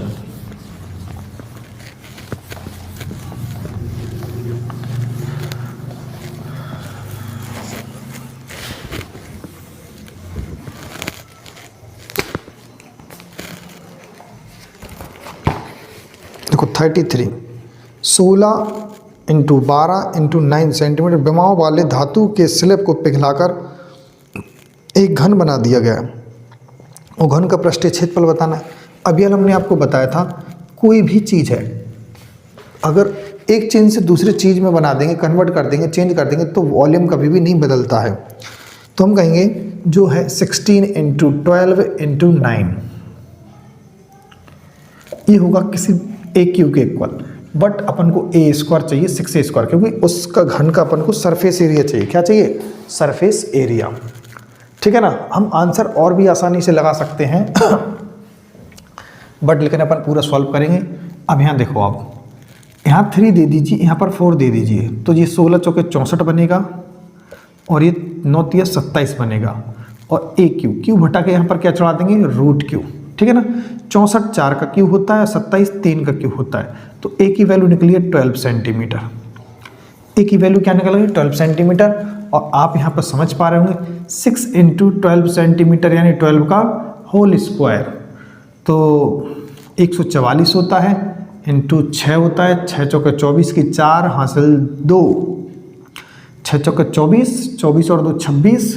देखो 33, 16 × 12 × 9 सेंटीमीटर विमाओं वाले धातु के स्लैब को पिघलाकर एक घन बना दिया गया है। वो घन का पृष्ठीय क्षेत्रफल बताना है। अभी हमने आपको बताया था कोई भी चीज़ है अगर एक चीज़ से दूसरी चीज़ में बना देंगे, कन्वर्ट कर देंगे, चेंज कर देंगे, तो वॉल्यूम कभी भी नहीं बदलता है। तो हम कहेंगे जो है 16 × 12 × 9 ये होगा किसी एक क्यू के इक्वल। बट अपन को ए स्क्वायर चाहिए 6a स्क्वायर, क्योंकि उसका घन का अपन को सरफेस एरिया चाहिए। क्या चाहिए, सरफेस एरिया। ठीक है ना। हम आंसर और भी आसानी से लगा सकते हैं बट लेकिन अपन पूरा सॉल्व करेंगे। अब यहाँ देखो, आप यहाँ 3 दे दीजिए, यहाँ पर 4 दे दीजिए, तो ये 16 चौके 64 बनेगा और ये 9 तिया 27 बनेगा। और ए क्यूब हटा के यहाँ पर क्या चढ़ा देंगे, रूट क्यू। ठीक है ना। 64 4 का क्यूब होता है, 27 3 का क्यूब होता है। तो ए की वैल्यू निकली है 12 सेंटीमीटर। ए की वैल्यू क्या निकल गई, 12 सेंटीमीटर। और आप यहाँ पर समझ पा रहे होंगे 6 × 12 सेंटीमीटर यानी 12 का होल स्क्वायर, तो 144 होता है, इंटू 6 होता है, 6 चौके 24 की 4 हासिल 2, 6 चौके 24, 24 और 2 26,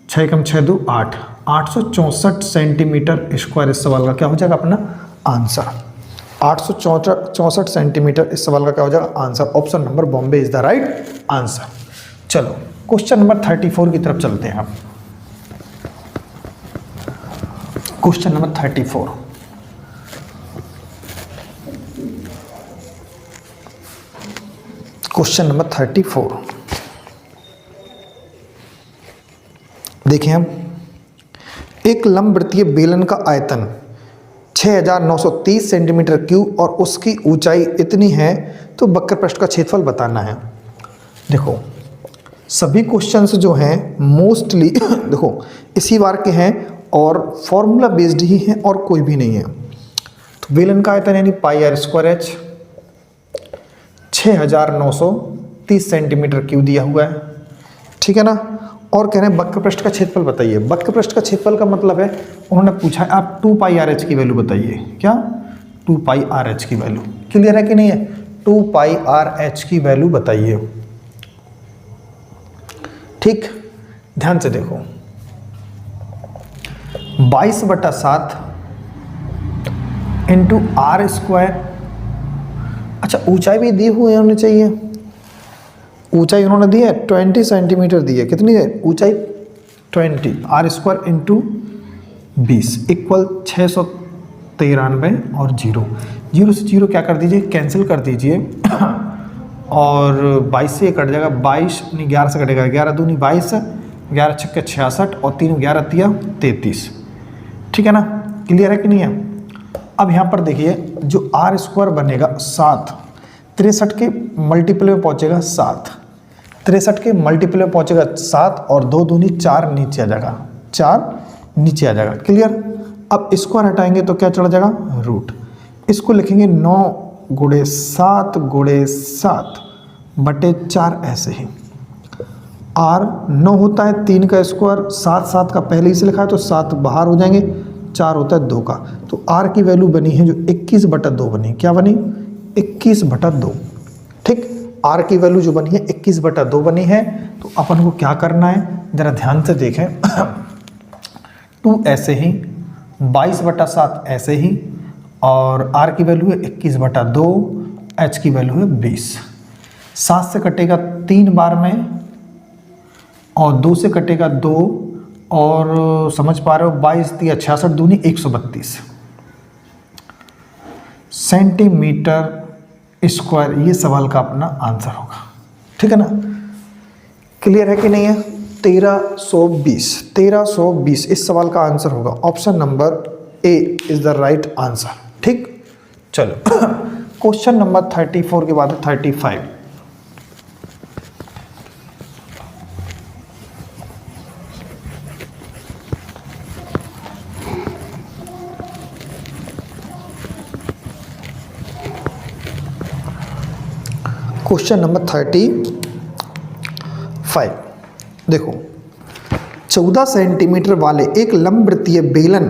6 कम 6 2 8, 864 सेंटीमीटर स्क्वायर इस सवाल का क्या हो जाएगा अपना आंसर। 864 सेंटीमीटर इस सवाल का क्या हो जाएगा answer. Option number Bombay is the right answer. चलो क्वेश्चन नंबर 34 की तरफ चलते हैं। क्वेश्चन नंबर 34, क्वेश्चन नंबर 34 देखिए हम, एक लंबवृत्तीय बेलन का आयतन 6930 सेंटीमीटर क्यूब और उसकी ऊंचाई इतनी है, तो वक्र पृष्ठ का क्षेत्रफल बताना है। देखो सभी क्वेश्चंस जो हैं मोस्टली देखो इसी बार के हैं और फॉर्मूला बेस्ड ही हैं और कोई भी नहीं है। तो बेलन का आयतन यानी pi r square h 6930 centimetre cube दिया हुआ है, ठीक है ना। और कह रहे हैं वक्र पृष्ठ का क्षेत्रफल बताइए। वक्र पृष्ठ का क्षेत्रफल का मतलब है उन्होंने पूछा है आप 2 पाई आर एच की वैल्यू बताइए। क्या 2 पाई आर एच की वैल्यू क्लियर है कि नहीं है? 2 पाई आर एच की वैल्यू बताइए। ठीक, ध्यान से देखो 22/7 इंटू आर स्क्वायर। अच्छा ऊंचाई भी दी हुई होनी चाहिए। ऊंचाई उन्होंने दी है 20 सेंटीमीटर दी है। कितनी है ऊंचाई? 20। आर स्क्वायर इंटू 20 इक्वल 693 और 0 से 0 क्या कर दीजिए कैंसिल कर दीजिए और 22 से कट जाएगा 22 नहीं 11 से कटेगा 11 दूनी 22 11 छक्के 66 और 3 11 तिया 33। ठीक है ना, क्लियर है कि नहीं है? अब यहाँ पर देखिए जो आर स्क्वायर बनेगा 7 63 के मल्टीपल में पहुँचेगा 7 63 के मल्टीपल में पहुँचेगा 7 और 2 दूनी 4 नीचे आ जाएगा 4 नीचे आ जाएगा। क्लियर। अब स्क्वायर हटाएंगे तो क्या चढ़ जाएगा रूट। इसको लिखेंगे 9 गुणे 7 गुणे 7 बटे 4 ऐसे ही। आर 9 होता है 3 का स्क्वायर 7 का पहले ही से लिखा है तो 7 बाहर हो जाएंगे 4 होता है 2 का। तो आर की वैल्यू बनी है जो 21/2 बनी। क्या बनी? 21/2। ठीक, आर की वैल्यू जो बनी है 21/2 बनी है। तो अपन को क्या करना है जरा ध्यान से देखें 2 ऐसे ही 22/7 ऐसे ही और आर की वैल्यू है 21/2 एच की वैल्यू है 20। 7 से कटेगा 3 बार में और 2 से कटेगा 2 और समझ पा रहे हो 22 या 66 दूनी 132 सेंटीमीटर स्क्वायर। ये सवाल का अपना आंसर होगा। ठीक है ना, क्लियर है कि नहीं है? 1320 इस सवाल का आंसर होगा। Option number A is the right answer. ठीक, चलो क्वेश्चन नंबर 34 के बाद 35। क्वेश्चन नंबर 35 देखो 14 सेंटीमीटर वाले एक लंबवृत्तीय बेलन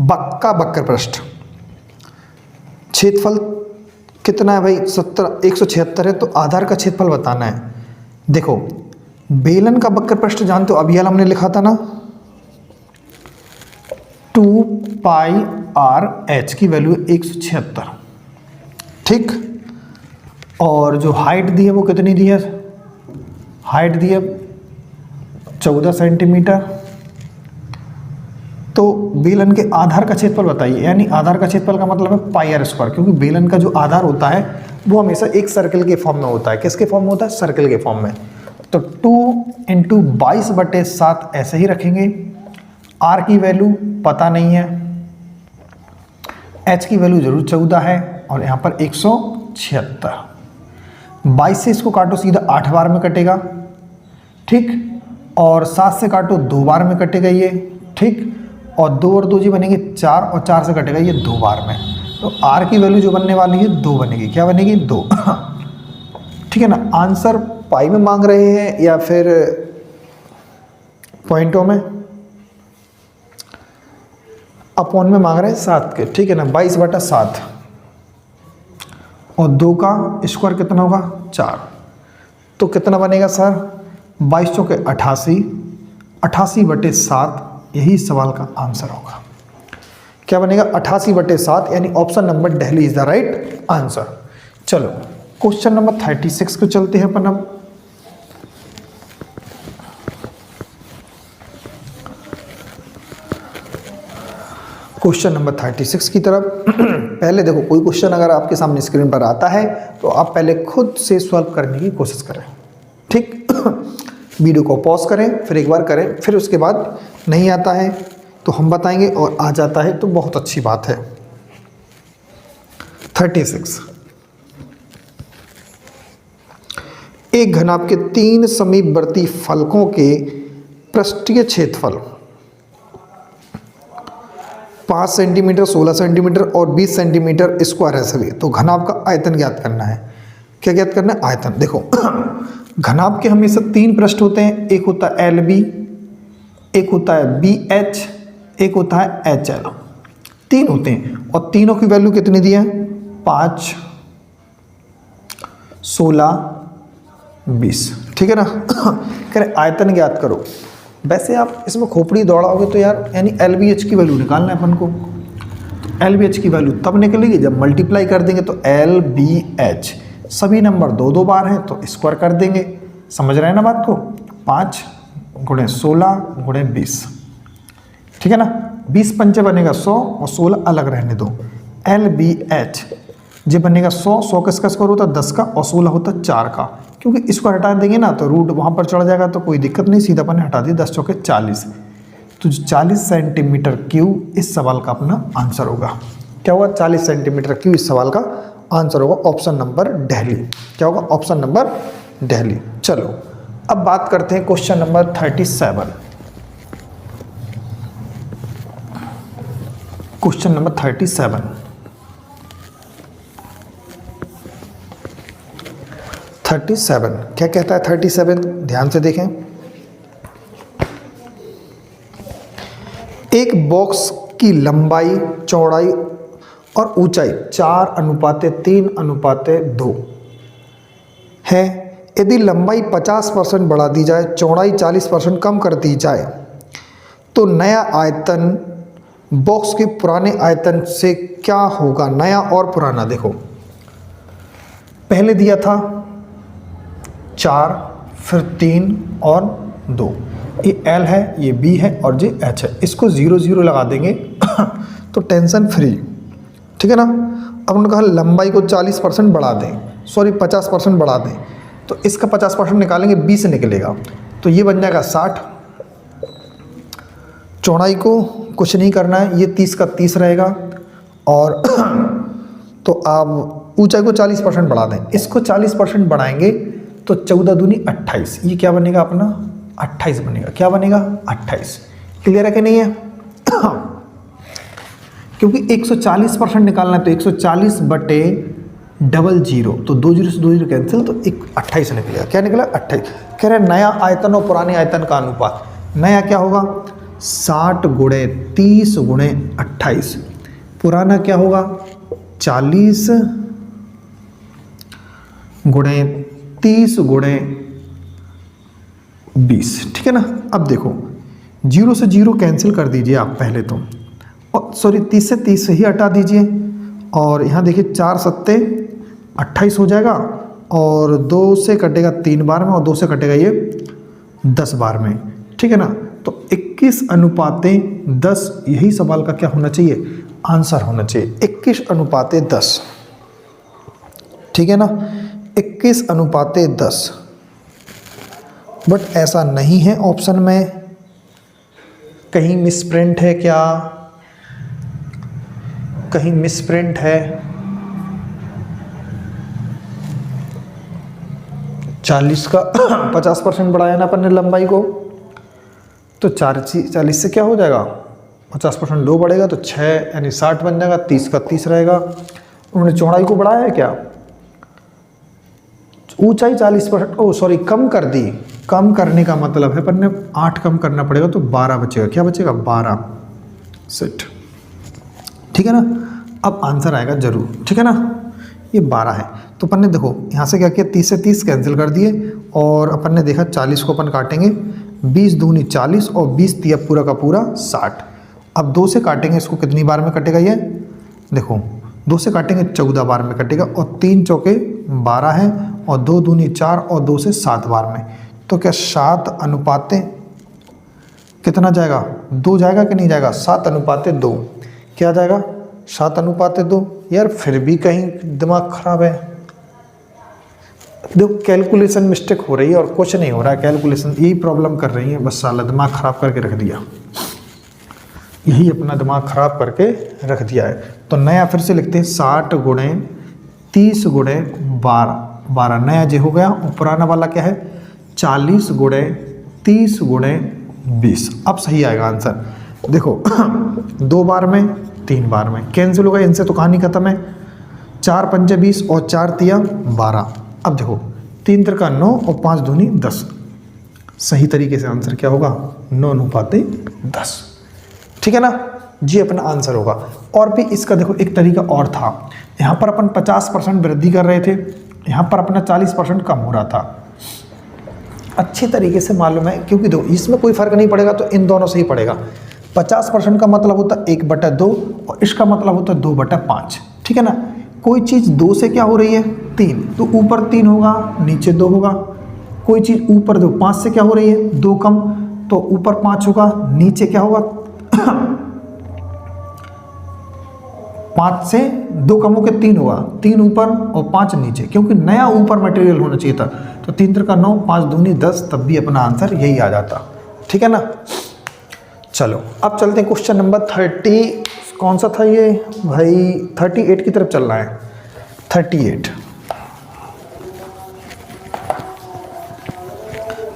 का वक्र पृष्ठ क्षेत्रफल कितना है भाई? 176 है। तो आधार का क्षेत्रफल बताना है। देखो बेलन का वक्र पृष्ठ जानते हो, अभी हाल हमने लिखा था ना 2 पाई आर एच की वैल्यू 176। ठीक, और जो हाइट दी है वो कितनी दी है? हाइट दी है 14 सेंटीमीटर। तो बेलन के आधार का क्षेत्रफल बताइए। यानी आधार का क्षेत्रफल का मतलब है पाई आर स्क्वायर, क्योंकि बेलन का जो आधार होता है वो हमेशा एक सर्कल के फॉर्म में होता है। किसके फॉर्म में होता है? सर्कल के फॉर्म में। तो 2 इंटू 22/7 ऐसे ही रखेंगे। आर की वैल्यू पता नहीं है, एच की वैल्यू जरूर 14 है और यहाँ पर 176। 22 से इसको काटो सीधा 8 बार में कटेगा। ठीक, और 7 से काटो 2 बार में कटेगा ये। ठीक, और 2 और 2 जी बनेंगे 4 और 4 से कटेगा ये 2 बार में। तो आर की वैल्यू जो बनने वाली है 2 बनेगी। क्या बनेगी? 2। ठीक है ना। आंसर पाई में मांग रहे हैं या फिर पॉइंटों में? अपॉन में मांग रहे हैं 7 के। ठीक है ना, 22/7 और 2 का स्क्वायर कितना होगा? 4। तो कितना बनेगा सर? 22 चौके 88 88/7 यही सवाल का आंसर होगा। क्या बनेगा? 88/7 यानी option number Delhi is the right answer. चलो क्वेश्चन नंबर 36 को चलते हैं अपन अब। क्वेश्चन नंबर 36 की तरफ। पहले देखो, कोई क्वेश्चन अगर आपके सामने स्क्रीन पर आता है तो आप पहले खुद से सॉल्व करने की कोशिश करें, ठीक। वीडियो को पॉज करें, फिर एक बार करें, फिर उसके बाद नहीं आता है तो हम बताएंगे, और आ जाता है तो बहुत अच्छी बात है। 36, एक घनाभ के 3 समीपवर्ती फलकों के पृष्ठीय क्षेत्रफल 5 सेंटीमीटर, 16 सेंटीमीटर और 20 सेंटीमीटर स्क्वायर है सभी। तो घनाभ का आयतन ज्ञात करना है। क्या ज्ञात करना है? आयतन। देखो, घनाभ के हमेशा 3 पृष्ठ होते हैं, एक होता है LB, एक होता है BH, एक होता है HL। 3 होते हैं और तीनों की वैल्यू कितनी दी है? 5, 16, 20, ठीक है ना। कह रहे आयतन ज्ञात करो। वैसे आप इसमें खोपड़ी दौड़ाओगे तो यार यानी LBH की वैल्यू निकालना है अपन को। तो LBH की वैल्यू तब निकलेगी जब मल्टीप्लाई कर देंगे। तो LBH सभी नंबर 2-2 बार हैं तो स्क्वायर कर देंगे। समझ रहे हैं ना बात को? 5 × 16 × 20, ठीक है ना। 20 पंचे बनेगा 100 और 16 अलग रहने दो। LBH जो बनेगा 100, 100 किसका स्क्वायर होता है? 10 का, और 16 होता है 4 का। क्योंकि इसको हटा देंगे ना तो रूट वहाँ पर चढ़ जाएगा, तो कोई दिक्कत नहीं, सीधा अपन ने हटा दिया। 10 चौके 40, तो 40 सेंटीमीटर क्यूब इस सवाल का अपना आंसर होगा। क्या होगा? 40 सेंटीमीटर क्यूब इस सवाल का आंसर होगा। Option number Delhi. क्या होगा? Option number Delhi. चलो अब बात करते हैं क्वेश्चन नंबर 37। Question number 37। 37 क्या कहता है? 37 ध्यान से देखें। एक बॉक्स की लंबाई, चौड़ाई और ऊंचाई 4:3:2 है। यदि लंबाई 50% बढ़ा दी जाए, चौड़ाई 40% कम कर दी जाए तो नया आयतन बॉक्स के पुराने आयतन से क्या होगा? नया और पुराना। देखो, पहले दिया था 4, फिर 3 और 2। ये L है, ये B है और ये H है। इसको 0 0 लगा देंगे तो टेंशन फ्री, ठीक है ना। अब उन्होंने कहा लंबाई को 40% बढ़ा दें, सॉरी 50% बढ़ा दें, तो इसका 50% निकालेंगे, 20 निकलेगा, तो ये बन जाएगा 60। चौड़ाई को कुछ नहीं करना है, ये 30 का 30 रहेगा, और तो आप ऊंचाई को 40% बढ़ा दें, इसको 40% बढ़ाएंगे तो 14 दूनी 28। ये क्या बनेगा अपना? 28 बनेगा। क्या बनेगा? 28। क्लियर है कि नहीं है? क्योंकि 140% निकालना है तो 140 बटे 00, तो 2 0 से 2 0 कैंसिल, तो 28 निकलेगा। क्या निकला? 28। कह रहे नया आयतन और पुराने आयतन का अनुपात। नया क्या होगा? 60 × 30 × 28। पुराना क्या होगा? 40 × 30 × 20, ठीक है ना। अब देखो 0 से 0 कैंसिल कर दीजिए आप पहले तो, और सॉरी 30 से 30 ही हटा दीजिए, और यहाँ देखिए 4 सत्ते 28 हो जाएगा, और 2 से कटेगा 3 बार में, और 2 से कटेगा ये 10 बार में, ठीक है ना। तो 21:10 यही सवाल का क्या होना चाहिए? आंसर होना चाहिए। 21:10, ठीक है ना। 21:10, बट ऐसा नहीं है ऑप्शन में, कहीं मिसप्रिंट है क्या? कहीं मिसप्रिंट है? 40 का 50% बढ़ाया ना अपन ने लंबाई को, तो 40 से क्या हो जाएगा? 50% 2 बढ़ेगा तो 6 यानी 60 बन जाएगा। 30 का 30 रहेगा। उन्होंने चौड़ाई को बढ़ाया है क्या? ऊंचाई 40%, ओ सॉरी कम कर दी। कम करने का मतलब है अपन ने 8 कम करना पड़ेगा तो 12 बचेगा। क्या बचेगा? 12 सेट, ठीक है ना। अब आंसर आएगा जरूर, ठीक है ना। ये 12 है, तो अपन ने देखो यहाँ से क्या किया? 30 से 30 कैंसिल कर दिए, और अपन ने देखा 40 को अपन काटेंगे, 20 दूनी 40 और 20 दिया पूरा का पूरा 60। अब 2 से काटेंगे इसको, कितनी बार में कटेगा ये? देखो 2 से काटेंगे 14 बार में कटेगा, और 3 चौके 12 है, और 2 दूनी 4 और 2 से 7 बार में। तो क्या 7 कितना जाएगा? 2 जाएगा कि नहीं जाएगा? 7:2। क्या आ जाएगा 7:2। यार फिर भी कहीं दिमाग खराब है। देखो कैलकुलेशन मिस्टेक हो रही है और कुछ नहीं हो रहा है, कैलकुलेशन यही प्रॉब्लम कर रही है, बस साला दिमाग खराब करके रख दिया, यही अपना दिमाग खराब करके रख दिया है। तो नया फिर से लिखते हैं 60 गुणे 30 गुणे 12 नया जे हो गया। और पुराना वाला क्या है 40 गुणे 30 गुणे 20। अब सही आएगा आंसर। देखो 2 बार में 3 बार में कैंसिल होगा, इनसे तो कहानी खत्म है। 4 पंजे 20 और 4 तिया 12। अब देखो 3 त्रिका 9 और 5 दूनी 10। सही तरीके से आंसर क्या होगा 9:10। ठीक है ना जी, अपना आंसर होगा। और भी इसका देखो एक तरीका और था, यहाँ पर अपन 50% वृद्धि कर रहे थे, यहाँ पर अपना 40% कम हो रहा था। अच्छी तरीके से मालूम है, क्योंकि देखो इसमें कोई फर्क नहीं पड़ेगा तो इन दोनों से ही पड़ेगा। 50% का मतलब होता है 1/2 और इसका मतलब होता है 2/5। ठीक है ना, कोई चीज़ 2 से क्या हो रही है 3, तो ऊपर 3 होगा नीचे 2 होगा। कोई चीज़ ऊपर 2 5 से क्या हो रही है 2 कम, तो ऊपर 5 होगा नीचे क्या होगा 5 से 2 कम होकर 3 होगा, 3 ऊपर और 5 नीचे, क्योंकि नया ऊपर मटेरियल होना चाहिए था। तो 3 त्रिका 9 5 दूनी 10, तब भी अपना आंसर यही आ जाता। ठीक है ना। चलो अब चलते हैं क्वेश्चन नंबर 30। कौन सा था ये भाई 38 की तरफ चल रहा है। 38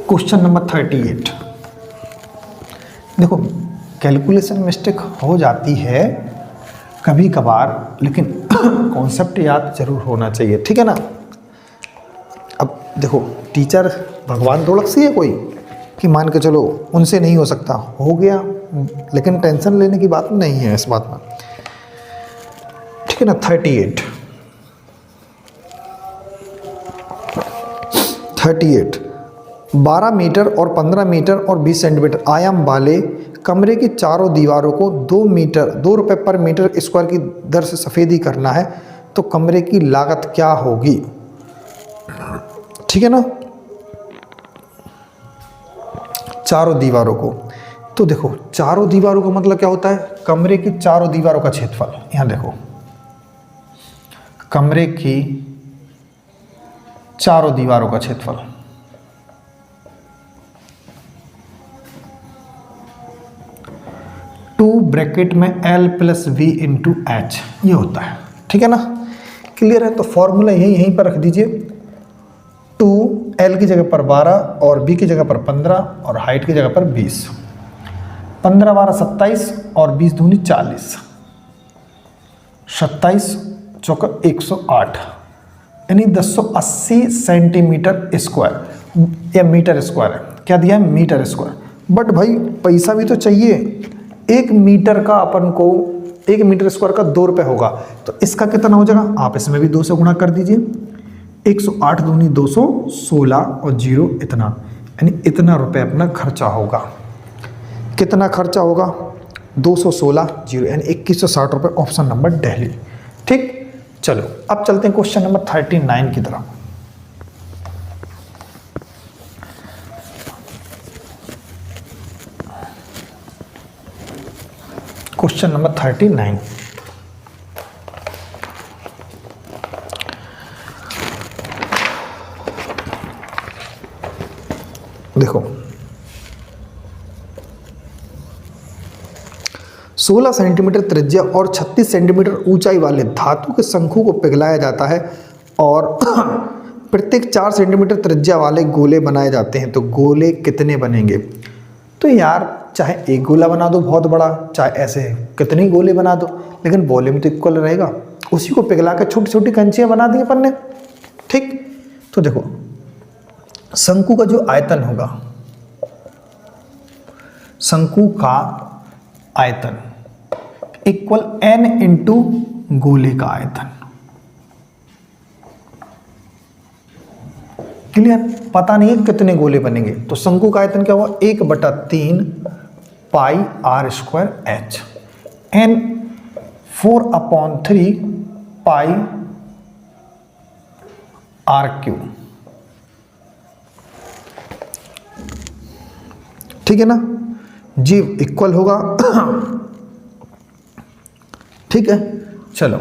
क्वेश्चन नंबर 38। देखो कैलकुलेशन मिस्टेक हो जाती है कभी कभार, लेकिन कॉन्सेप्ट याद जरूर होना चाहिए। ठीक है ना। अब देखो टीचर भगवान थोड़ा सी है कोई कि मान के चलो उनसे नहीं हो सकता, हो गया, लेकिन टेंशन लेने की बात नहीं है इस बात में। ठीक है ना। 38 12 मीटर और 15 मीटर और 20 सेंटीमीटर आयाम वाले कमरे की चारों दीवारों को 2 रुपए पर मीटर स्क्वायर की दर से सफ़ेदी करना है, तो कमरे की लागत क्या होगी। ठीक है ना। चारों दीवारों को, तो देखो चारों दीवारों का मतलब क्या होता है कमरे की चारों दीवारों का क्षेत्रफल। यहां देखो कमरे की चारों दीवारों का क्षेत्रफल, टू ब्रैकेट में L + V × H ये होता है। ठीक है ना, क्लियर है। तो फॉर्मूला यहीं पर रख दीजिए। 2L की जगह पर 12 और B की जगह पर 15 और हाइट की जगह पर 20। 15 12 27 और 20 दूनी 40, 27 चौका 108, यानी 1080 सेंटीमीटर स्क्वायर या मीटर स्क्वायर है। क्या दिया है मीटर स्क्वायर। बट भाई पैसा भी तो चाहिए। 1 मीटर का अपन को 1 मीटर स्क्वायर का 2 रुपये होगा, तो इसका कितना हो जाएगा आप इसमें भी 2 से गुणा कर दीजिए। 108 दूनी 216 और 0 इतना, यानी इतना रुपए अपना खर्चा होगा। कितना खर्चा होगा 216 0 यानी 2160 रुपये। Option number Delhi. ठीक, चलो अब चलते हैं क्वेश्चन नंबर 39 की तरफ। Question number 39। देखो 16 सेंटीमीटर त्रिज्या और 36 सेंटीमीटर ऊंचाई वाले धातु के शंकु को पिघलाया जाता है और प्रत्येक 4 सेंटीमीटर त्रिज्या वाले गोले बनाए जाते हैं, तो गोले कितने बनेंगे। तो यार चाहे एक गोला बना दो बहुत बड़ा, चाहे ऐसे कितने गोले बना दो, लेकिन वॉल्यूम तो इक्वल रहेगा। उसी को पिघला कर छोटी छोटी कंचियां बना दी अपन ने। ठीक, तो देखो शंकु का जो आयतन होगा, शंकु का आयतन इक्वल n × गोले का आयतन। क्लियर। पता नहीं है कितने गोले बनेंगे, तो शंकु का आयतन क्या हुआ 1/3 पाई r² h n 4/3 पाई r³। ठीक है ना जी, इक्वल होगा ठीक है। चलो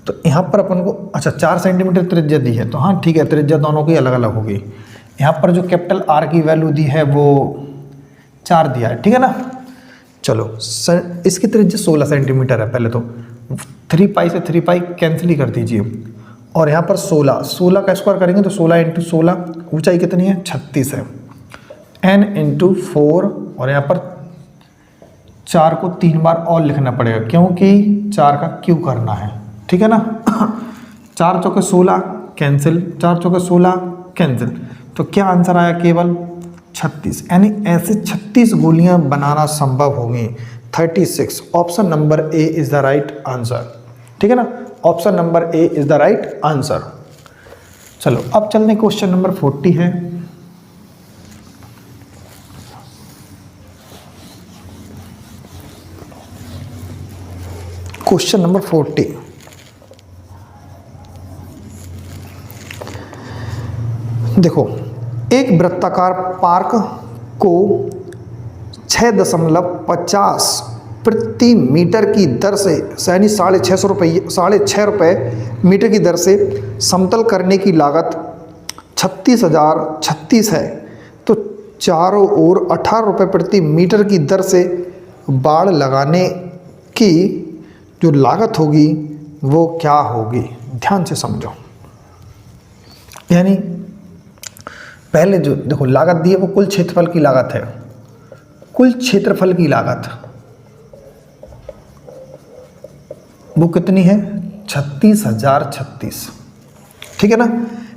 तो यहाँ पर अपन को अच्छा 4 सेंटीमीटर त्रिज्या दी है, तो हाँ ठीक है, त्रिज्या दोनों की अलग अलग होगी। यहाँ पर जो कैपिटल आर की वैल्यू दी है वो 4 दिया है, ठीक है ना। चलो सर इसकी त्रिज्या 16 सेंटीमीटर है। पहले तो 3 पाई से 3 पाई कैंसिल ही कर दीजिए, और यहाँ पर 16 का स्क्वायर करेंगे तो 16 इंटू 16, ऊंचाई कितनी है 36 है, n इंटू 4, और यहाँ पर 4 को 3 बार और लिखना पड़ेगा क्योंकि 4 का क्यू करना है, ठीक है ना। 4 चौके 16 कैंसिल, 4 चौके 16 कैंसिल, तो क्या आंसर आया केवल 36, यानी ऐसे 36 गोलियां बनाना संभव होंगी। 36, option number A is the right answer, ठीक है ना। Option number A is the right answer. चलो अब चलने क्वेश्चन नंबर 40 है। क्वेश्चन नंबर 40, देखो एक वृत्ताकार पार्क को 6.50 प्रति मीटर की दर से, यानी 6.5 रुपये मीटर की दर से समतल करने की लागत 36,036 है, तो चारों ओर 18 रुपये प्रति मीटर की दर से बाड़ लगाने की जो लागत होगी वो क्या होगी। ध्यान से समझो, यानी पहले जो देखो लागत दी है वो कुल क्षेत्रफल की लागत है, कुल क्षेत्रफल की लागत वो कितनी है 36,036, ठीक है ना।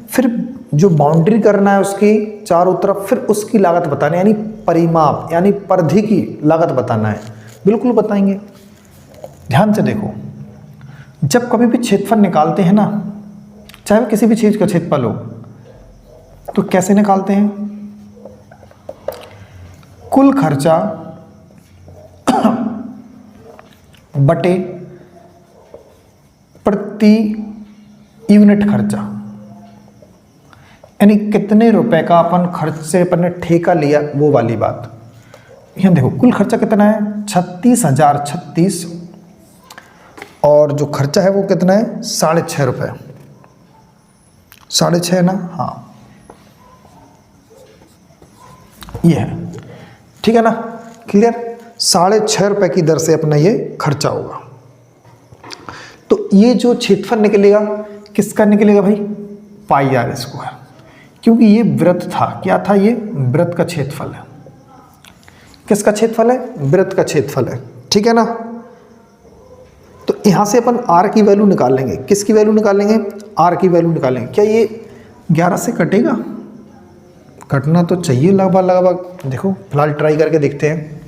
फिर जो बाउंड्री करना है उसकी चारों तरफ, फिर उसकी लागत बताना है, यानी परिमाप यानी परिधि की लागत बताना है, बिल्कुल बताएंगे। ध्यान से देखो, जब कभी भी क्षेत्रफल निकालते हैं ना, चाहे किसी भी चीज का क्षेत्रफल हो, तो कैसे निकालते हैं, कुल खर्चा बटे प्रति यूनिट खर्चा, यानी कितने रुपए का अपन खर्च से अपन ने ठेका लिया वो वाली बात। यहां देखो कुल खर्चा कितना है 36,036, और जो खर्चा है वो कितना है 6.5 रुपये, 6.5 ना, हाँ ये है, ठीक है ना, क्लियर। 6.5 रुपये की दर से अपना ये खर्चा होगा। तो ये जो क्षेत्रफल निकलेगा किसका निकलेगा भाई, पाई आर स्क्वायर, क्योंकि ये वृत्त था, क्या था ये वृत्त का क्षेत्रफल है। किसका क्षेत्रफल है, वृत्त का क्षेत्रफल है, ठीक है ना। तो यहां से अपन आर की वैल्यू निकाल लेंगे, किसकी वैल्यू निकालेंगे, आर की वैल्यू निकालेंगे। क्या ये 11 से कटेगा, कटना तो चाहिए लगभग, देखो फिलहाल ट्राई करके देखते हैं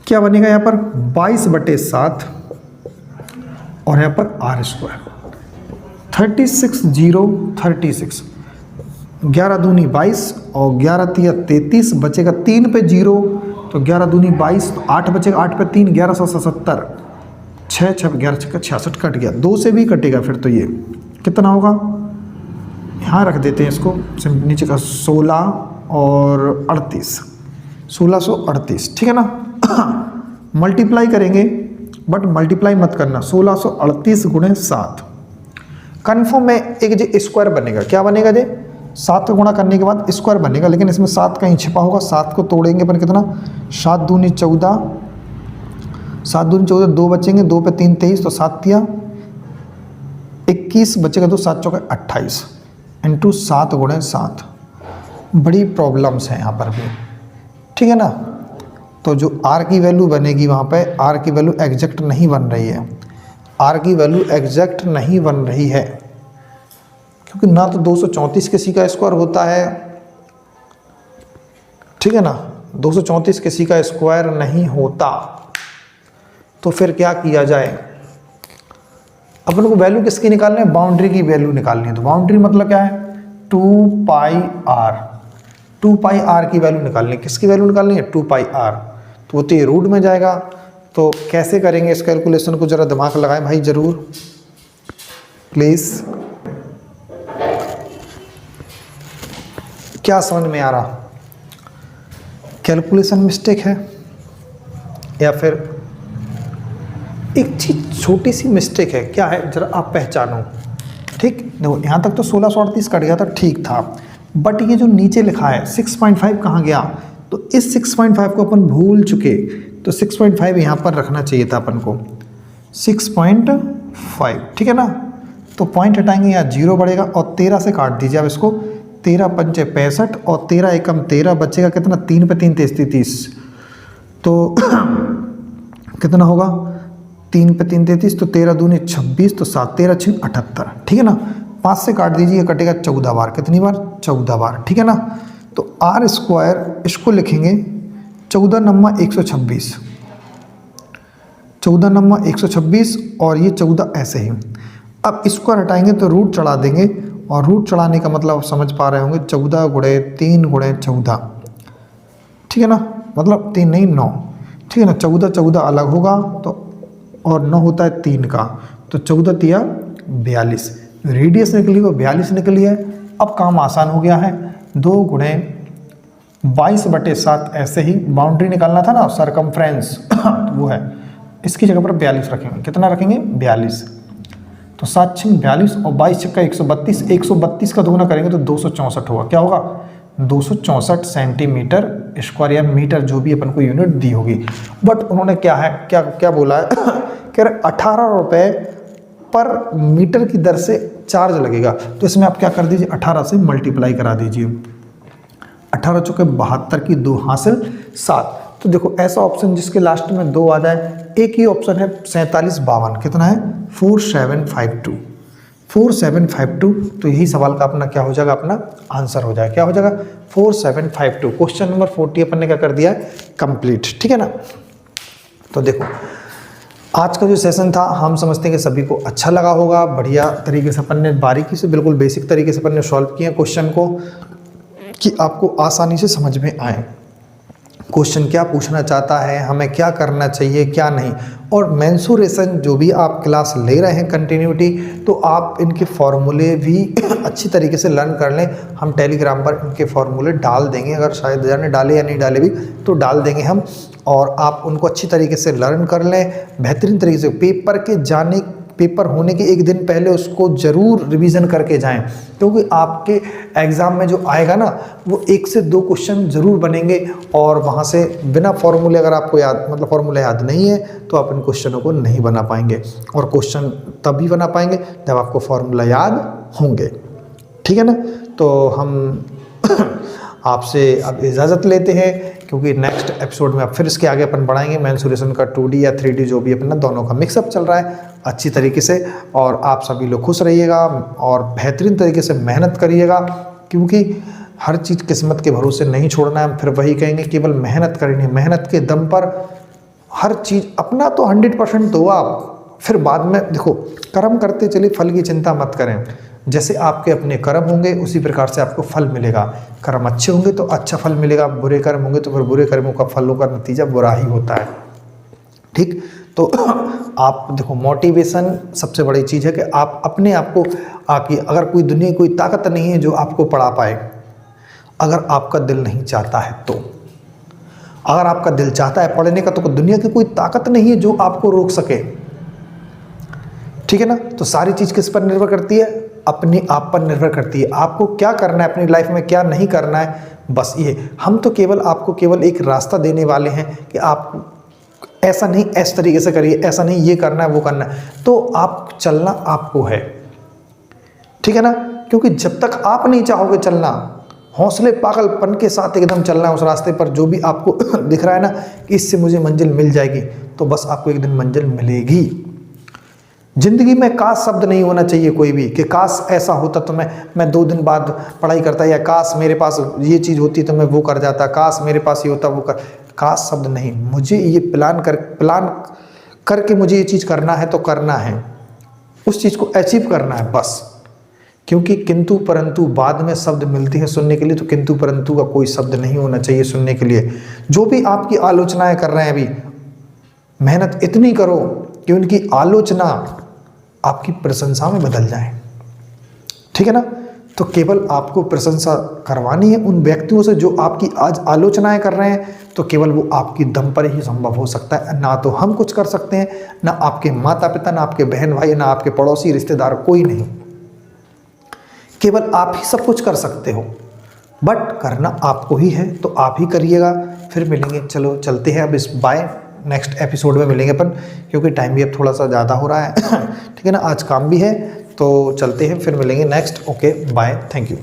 क्या बनेगा। यहाँ पर 22/7 और यहाँ पर आर स्क्वायर 36,036, 11 दूनी 22 और 11 तिया 33, बचेगा 3 पे 0, तो 11 दूनी 22, तो 8 बचेगा, 8 पे 3 1177, 6 6 11 6 66 कट गया, 2 से भी कटेगा, फिर तो ये कितना होगा, यहाँ रख देते हैं इसको नीचे का 16 और 38, 1638, ठीक है ना। मल्टीप्लाई करेंगे, बट मल्टीप्लाई मत करना, 1638 गुणे 7, कन्फर्म में एक जो स्क्वायर बनेगा, क्या बनेगा जे 7 का गुणा करने के बाद स्क्वायर बनेगा, लेकिन इसमें 7 कहीं छिपा होगा। 7 को तोड़ेंगे पर कितना, 7 दूनी 14, 7 दूनी 14, 2 बचेंगे, 2 पे 3 23, तो 7 तिया 21, बचेगा 2, 7 चौके 28 इंटू 7 गुणे 7। बड़ी प्रॉब्लम्स हैं यहाँ पर भी, ठीक है ना। तो जो आर की वैल्यू बनेगी वहाँ पे, आर की वैल्यू एग्जैक्ट नहीं बन रही है, आर की वैल्यू एग्जैक्ट नहीं बन रही है, क्योंकि ना तो 234 किसी का स्क्वायर होता है, ठीक है ना, 234 किसी का स्क्वायर नहीं होता। तो फिर क्या किया जाए, अपन को वैल्यू किसकी निकालनी है, बाउंड्री की वैल्यू निकालनी है। तो बाउंड्री मतलब क्या है 2 पाई आर, 2 पाई आर की वैल्यू निकालनी है। किसकी वैल्यू निकालनी है 2 पाई आर, तो वो तो ये रूट में जाएगा। तो कैसे करेंगे इस कैलकुलेशन को, जरा दिमाग लगाएं भाई जरूर प्लीज। क्या समझ में आ रहा, कैलकुलेशन मिस्टेक है या फिर एक चीज़ छोटी सी मिस्टेक है, क्या है जरा आप पहचानो। ठीक, देखो यहाँ तक तो 1638 कट गया था, ठीक था, बट ये जो नीचे लिखा है 6.5 कहाँ गया, तो इस 6.5 को अपन भूल चुके, तो 6.5 यहाँ पर रखना चाहिए था अपन को, 6.5, ठीक है ना। तो पॉइंट हटाएंगे, यहाँ 0 बढ़ेगा और 13 से काट दीजिए आप इसको, 13 पंचे 65 और 13 एकम 13, बचेगा कितना, 3 पे 3 33, तो कितना होगा, 3 पे 3 33, तो 13 दूनी 26, तो 7 13 6 78, ठीक है ना। 5 से काट दीजिए, कटेगा 14 बार, कितनी बार, 14 बार, ठीक है ना। तो आर स्क्वायर इसको लिखेंगे 14 नम्मा 126, 14 नम्मा 126 और ये 14 ऐसे ही। अब स्क्वायर हटाएंगे तो रूट चढ़ा देंगे, और रूट चढ़ाने का मतलब आप समझ पा रहे होंगे, 14 गुणे 3 गुणे 14, ठीक है ना, मतलब 3 नहीं 9, ठीक है ना। 14 14 अलग होगा तो, और 9 होता है 3 का, तो 14 तिया 42, रेडियस निकली वो 42 निकली है। अब काम आसान हो गया है, 2 गुणे 22/7, ऐसे ही बाउंड्री निकालना था ना, सरकमफ्रेंस तो वो है, इसकी जगह पर 42 रखेंगे, कितना रखेंगे, 42, तो 7 6 42 और 22 छक्का 132, 132 का दोगुना करेंगे तो 264 होगा, क्या होगा, 264 सेंटीमीटर स्क्वायर या मीटर, जो भी अपन को यूनिट दी होगी। बट उन्होंने क्या है, क्या क्या बोला है कह रहे 18 रुपये पर मीटर की दर से चार्ज लगेगा, तो इसमें आप क्या कर दीजिए, 18 से मल्टीप्लाई करा दीजिए, 18 चौके 72 की 2 हासिल 7। तो देखो ऐसा ऑप्शन जिसके लास्ट में 2 आ जाए, एक ही ऑप्शन है 47 52, कितना है, 4752, 4752, तो यही सवाल का अपना क्या हो जाएगा, अपना आंसर हो जाएगा, क्या हो जाएगा, 4752। क्वेश्चन नंबर 40 अपन ने क्या कर दिया है, कंप्लीट, ठीक है ना। तो देखो आज का जो सेशन था, हम समझते हैं कि सभी को अच्छा लगा होगा, बढ़िया तरीके से अपन ने बारीकी से, बिल्कुल बेसिक तरीके से अपन ने सॉल्व किया क्वेश्चन को, कि आपको आसानी से समझ में आए क्वेश्चन क्या पूछना चाहता है, हमें क्या करना चाहिए क्या नहीं। और मेंसुरेशन जो भी आप क्लास ले रहे हैं कंटिन्यूटी, तो आप इनके फॉर्मूले भी अच्छी तरीके से लर्न कर लें। हम टेलीग्राम पर इनके फॉर्मूले डाल देंगे, अगर शायद जाने डाले या नहीं डाले भी तो डाल देंगे हम, और आप उनको अच्छी तरीके से लर्न कर लें बेहतरीन तरीके से। पेपर होने के एक दिन पहले उसको ज़रूर रिवीजन करके जाएं, क्योंकि आपके एग्ज़ाम में जो आएगा ना, वो 1 से 2 क्वेश्चन ज़रूर बनेंगे, और वहाँ से बिना फॉर्मूले, अगर आपको याद, मतलब फॉर्मूला याद नहीं है, तो आप इन क्वेश्चनों को नहीं बना पाएंगे, और क्वेश्चन तभी बना पाएंगे जब आपको फॉर्मूला याद होंगे, ठीक है ना। तो हम आपसे अब इजाज़त लेते हैं, क्योंकि नेक्स्ट एपिसोड में अब फिर इसके आगे अपन बढ़ाएंगे मेंसुरेशन का 2D या 3D, जो भी अपना दोनों का मिक्सअप चल रहा है अच्छी तरीके से। और आप सभी लोग खुश रहिएगा और बेहतरीन तरीके से मेहनत करिएगा, क्योंकि हर चीज़ किस्मत के भरोसे नहीं छोड़ना है। हम फिर वही कहेंगे, केवल मेहनत करनी है, मेहनत के दम पर हर चीज़ अपना तो 100% दो आप, फिर बाद में देखो, कर्म करते चलिए, फल की चिंता मत करें। जैसे आपके अपने कर्म होंगे उसी प्रकार से आपको फल मिलेगा। कर्म अच्छे होंगे तो अच्छा फल मिलेगा, बुरे कर्म होंगे तो फिर बुरे कर्मों का फलों का नतीजा बुरा ही होता है, ठीक। तो आप देखो, मोटिवेशन सबसे बड़ी चीज़ है कि आप अपने आप को, आपकी अगर कोई दुनिया की कोई ताकत नहीं है जो आपको पढ़ा पाए, अगर आपका दिल नहीं चाहता है तो, अगर आपका दिल चाहता है पढ़ने का, तो दुनिया की कोई ताकत नहीं है जो आपको रोक सके, ठीक है ना। तो सारी चीज़ किस पर निर्भर करती है, अपने आप पर निर्भर करती है। आपको क्या करना है अपनी लाइफ में, क्या नहीं करना है, बस ये। हम तो केवल आपको केवल एक रास्ता देने वाले हैं कि आप ऐसा नहीं, इस तरीके से करिए, ऐसा नहीं, ये करना है वो करना है, तो आप चलना आपको है, ठीक है ना। क्योंकि जब तक आप नहीं चाहोगे चलना, हौसले पागलपन के साथ एकदम चलना है उस रास्ते पर, जो भी आपको दिख रहा है ना कि इससे मुझे मंजिल मिल जाएगी, तो बस आपको एक दिन मंजिल मिलेगी। जिंदगी में काश शब्द नहीं होना चाहिए कोई भी, कि काश ऐसा होता तो मैं 2 दिन बाद पढ़ाई करता, या काश मेरे पास ये चीज़ होती तो मैं वो कर जाता, काश मेरे पास ये होता वो कर, काश शब्द नहीं। मुझे ये प्लान करके मुझे ये चीज़ करना है तो करना है, उस चीज़ को अचीव करना है बस। क्योंकि किंतु परंतु बाद में शब्द मिलती हैं सुनने के लिए, तो किंतु परंतु का कोई शब्द नहीं होना चाहिए सुनने के लिए। जो भी आपकी आलोचनाएं कर रहे हैं अभी, मेहनत इतनी करो कि उनकी आलोचना आपकी प्रशंसा में बदल जाए, ठीक है ना। तो केवल आपको प्रशंसा करवानी है उन व्यक्तियों से जो आपकी आज आलोचनाएं कर रहे हैं, तो केवल वो आपकी दम पर ही संभव हो सकता है। ना तो हम कुछ कर सकते हैं, ना आपके माता पिता, ना आपके बहन भाई, ना आपके पड़ोसी रिश्तेदार, कोई नहीं। केवल आप ही सब कुछ कर सकते हो, बट करना आपको ही है, तो आप ही करिएगा। फिर मिलेंगे, चलो चलते हैं अब इस बाय, नेक्स्ट एपिसोड में मिलेंगे अपन, क्योंकि टाइम भी अब थोड़ा सा ज़्यादा हो रहा है ठीक है ना, आज काम भी है, तो चलते हैं, फिर मिलेंगे next. Okay bye, thank you.